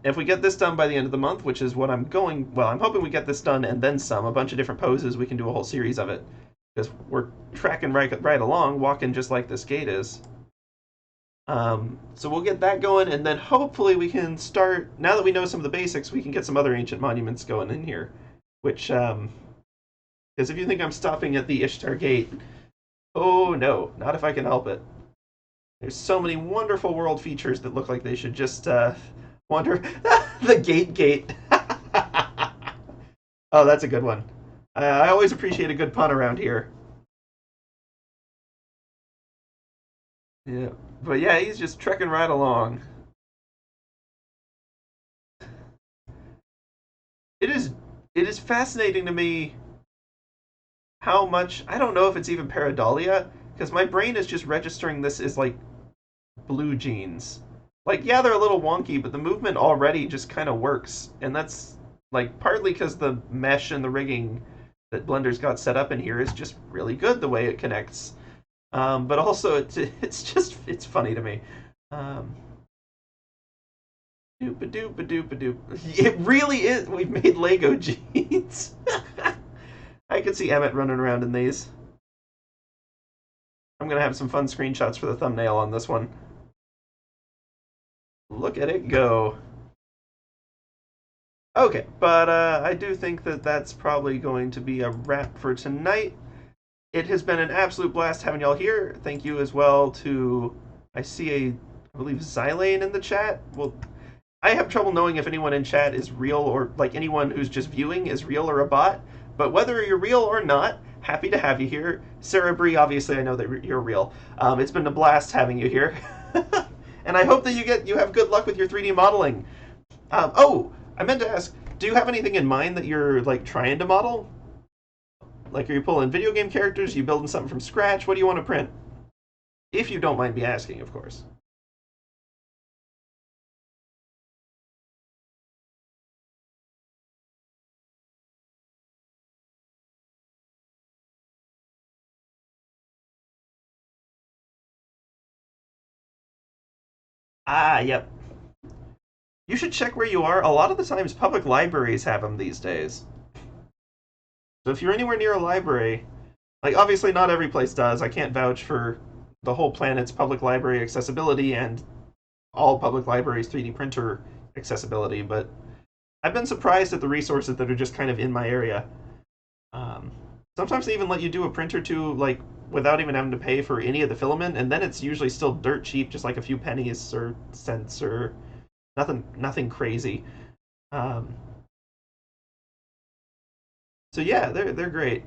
If we get this done by the end of the month, which is what I'm hoping we get this done and then some, a bunch of different poses, we can do a whole series of it. Because we're tracking right along, walking just like this gate is. So we'll get that going, and then hopefully we can start, now that we know some of the basics, we can get some other ancient monuments going in here. Which, because if you think I'm stopping at the Ishtar gate, oh no, not if I can help it. There's so many wonderful world features that look like they should just wander. The gate. Oh, that's a good one. I always appreciate a good pun around here. Yeah, but yeah, he's just trekking right along. It is it is fascinating to me how much, I don't know if it's even pareidolia, because my brain is just registering this as like blue jeans. Like, yeah, they're a little wonky, but the movement already just kind of works, and that's like partly because the mesh and the rigging that Blender's got set up in here is just really good the way it connects. But also it's funny to me. Um, doop a doop a doop a doop. It really is. We've made Lego jeans. I could see Emmett running around in these. I'm gonna have some fun screenshots for the thumbnail on this one. Look at it go. Okay, but I do think that that's probably going to be a wrap for tonight. It has been an absolute blast having y'all here. Thank you as well to, I believe, Xylane in the chat. Well, I have trouble knowing if anyone in chat is real or, like, anyone who's just viewing is real or a bot. But whether you're real or not, happy to have you here. Sarah Bree, obviously, I know that you're real. It's been a blast having you here. And I hope that you have good luck with your 3D modeling. Oh, I meant to ask, do you have anything in mind that you're, like, trying to model? Like, are you pulling video game characters? Are you building something from scratch? What do you want to print? If you don't mind me asking, of course. Ah, yep. You should check where you are. A lot of the times, public libraries have them these days. So if you're anywhere near a library, like, obviously not every place does. I can't vouch for the whole planet's public library accessibility and all public libraries' 3D printer accessibility, but I've been surprised at the resources that are just kind of in my area. Um, Sometimes they even let you do a print or two, like, without even having to pay for any of the filament, and then it's usually still dirt cheap, just like a few pennies or cents or Nothing crazy. Um, so yeah, they're great.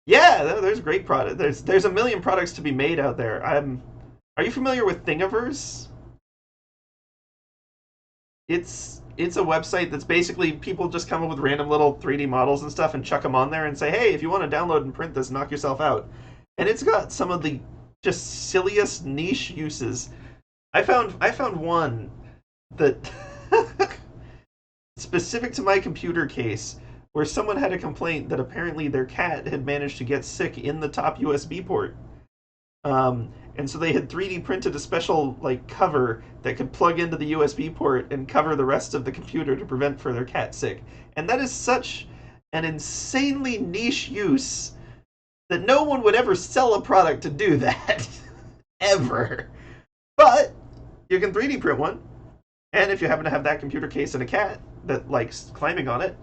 Yeah, there's great product. There's a million products to be made out there. Are you familiar with Thingiverse? It's a website that's basically people just come up with random little 3D models and stuff and chuck them on there and say, hey, if you want to download and print this, knock yourself out. And it's got some of the just silliest niche uses. I found one that specific to my computer case where someone had a complaint that apparently their cat had managed to get sick in the top USB port. And so they had 3D printed a special like cover that could plug into the USB port and cover the rest of the computer to prevent further cat sick. And that is such an insanely niche use that no one would ever sell a product to do that. Ever. But you can 3D print one, and if you happen to have that computer case and a cat that likes climbing on it,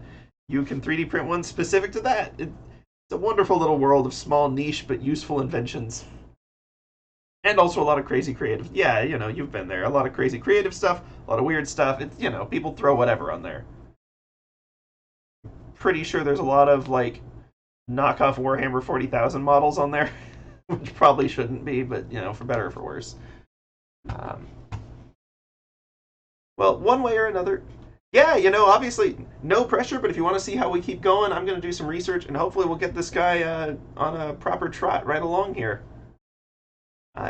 you can 3D print one specific to that. It's a wonderful little world of small, niche, but useful inventions. And also a lot of crazy creative. Yeah, you've been there. A lot of crazy creative stuff, a lot of weird stuff. It's, people throw whatever on there. Pretty sure there's a lot of, like, knockoff Warhammer 40,000 models on there, which probably shouldn't be, but, for better or for worse. Um, well, one way or another. Yeah, obviously, no pressure, but if you want to see how we keep going, I'm going to do some research, and hopefully we'll get this guy on a proper trot right along here.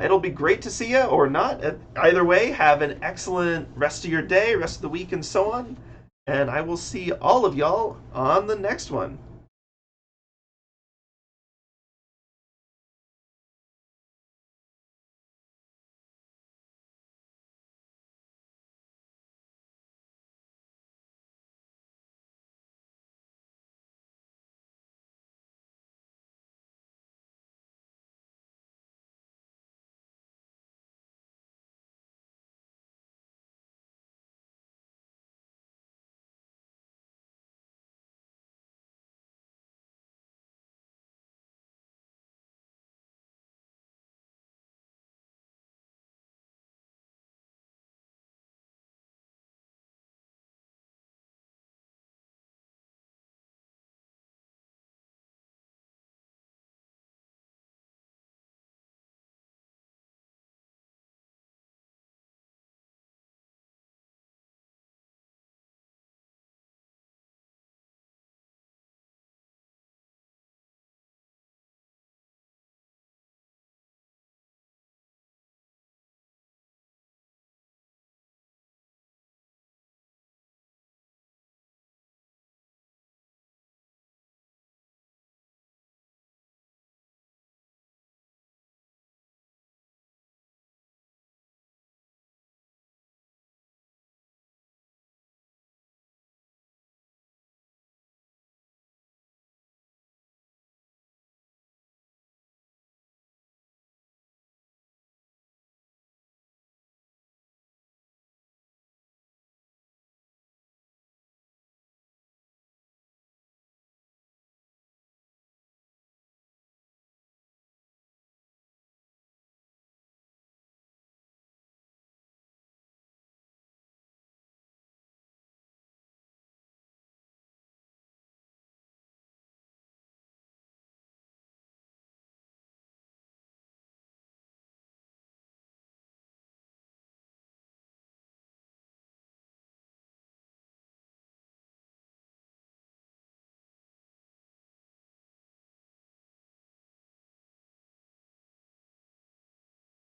It'll be great to see you, or not. Either way, have an excellent rest of your day, rest of the week, and so on. And I will see all of y'all on the next one.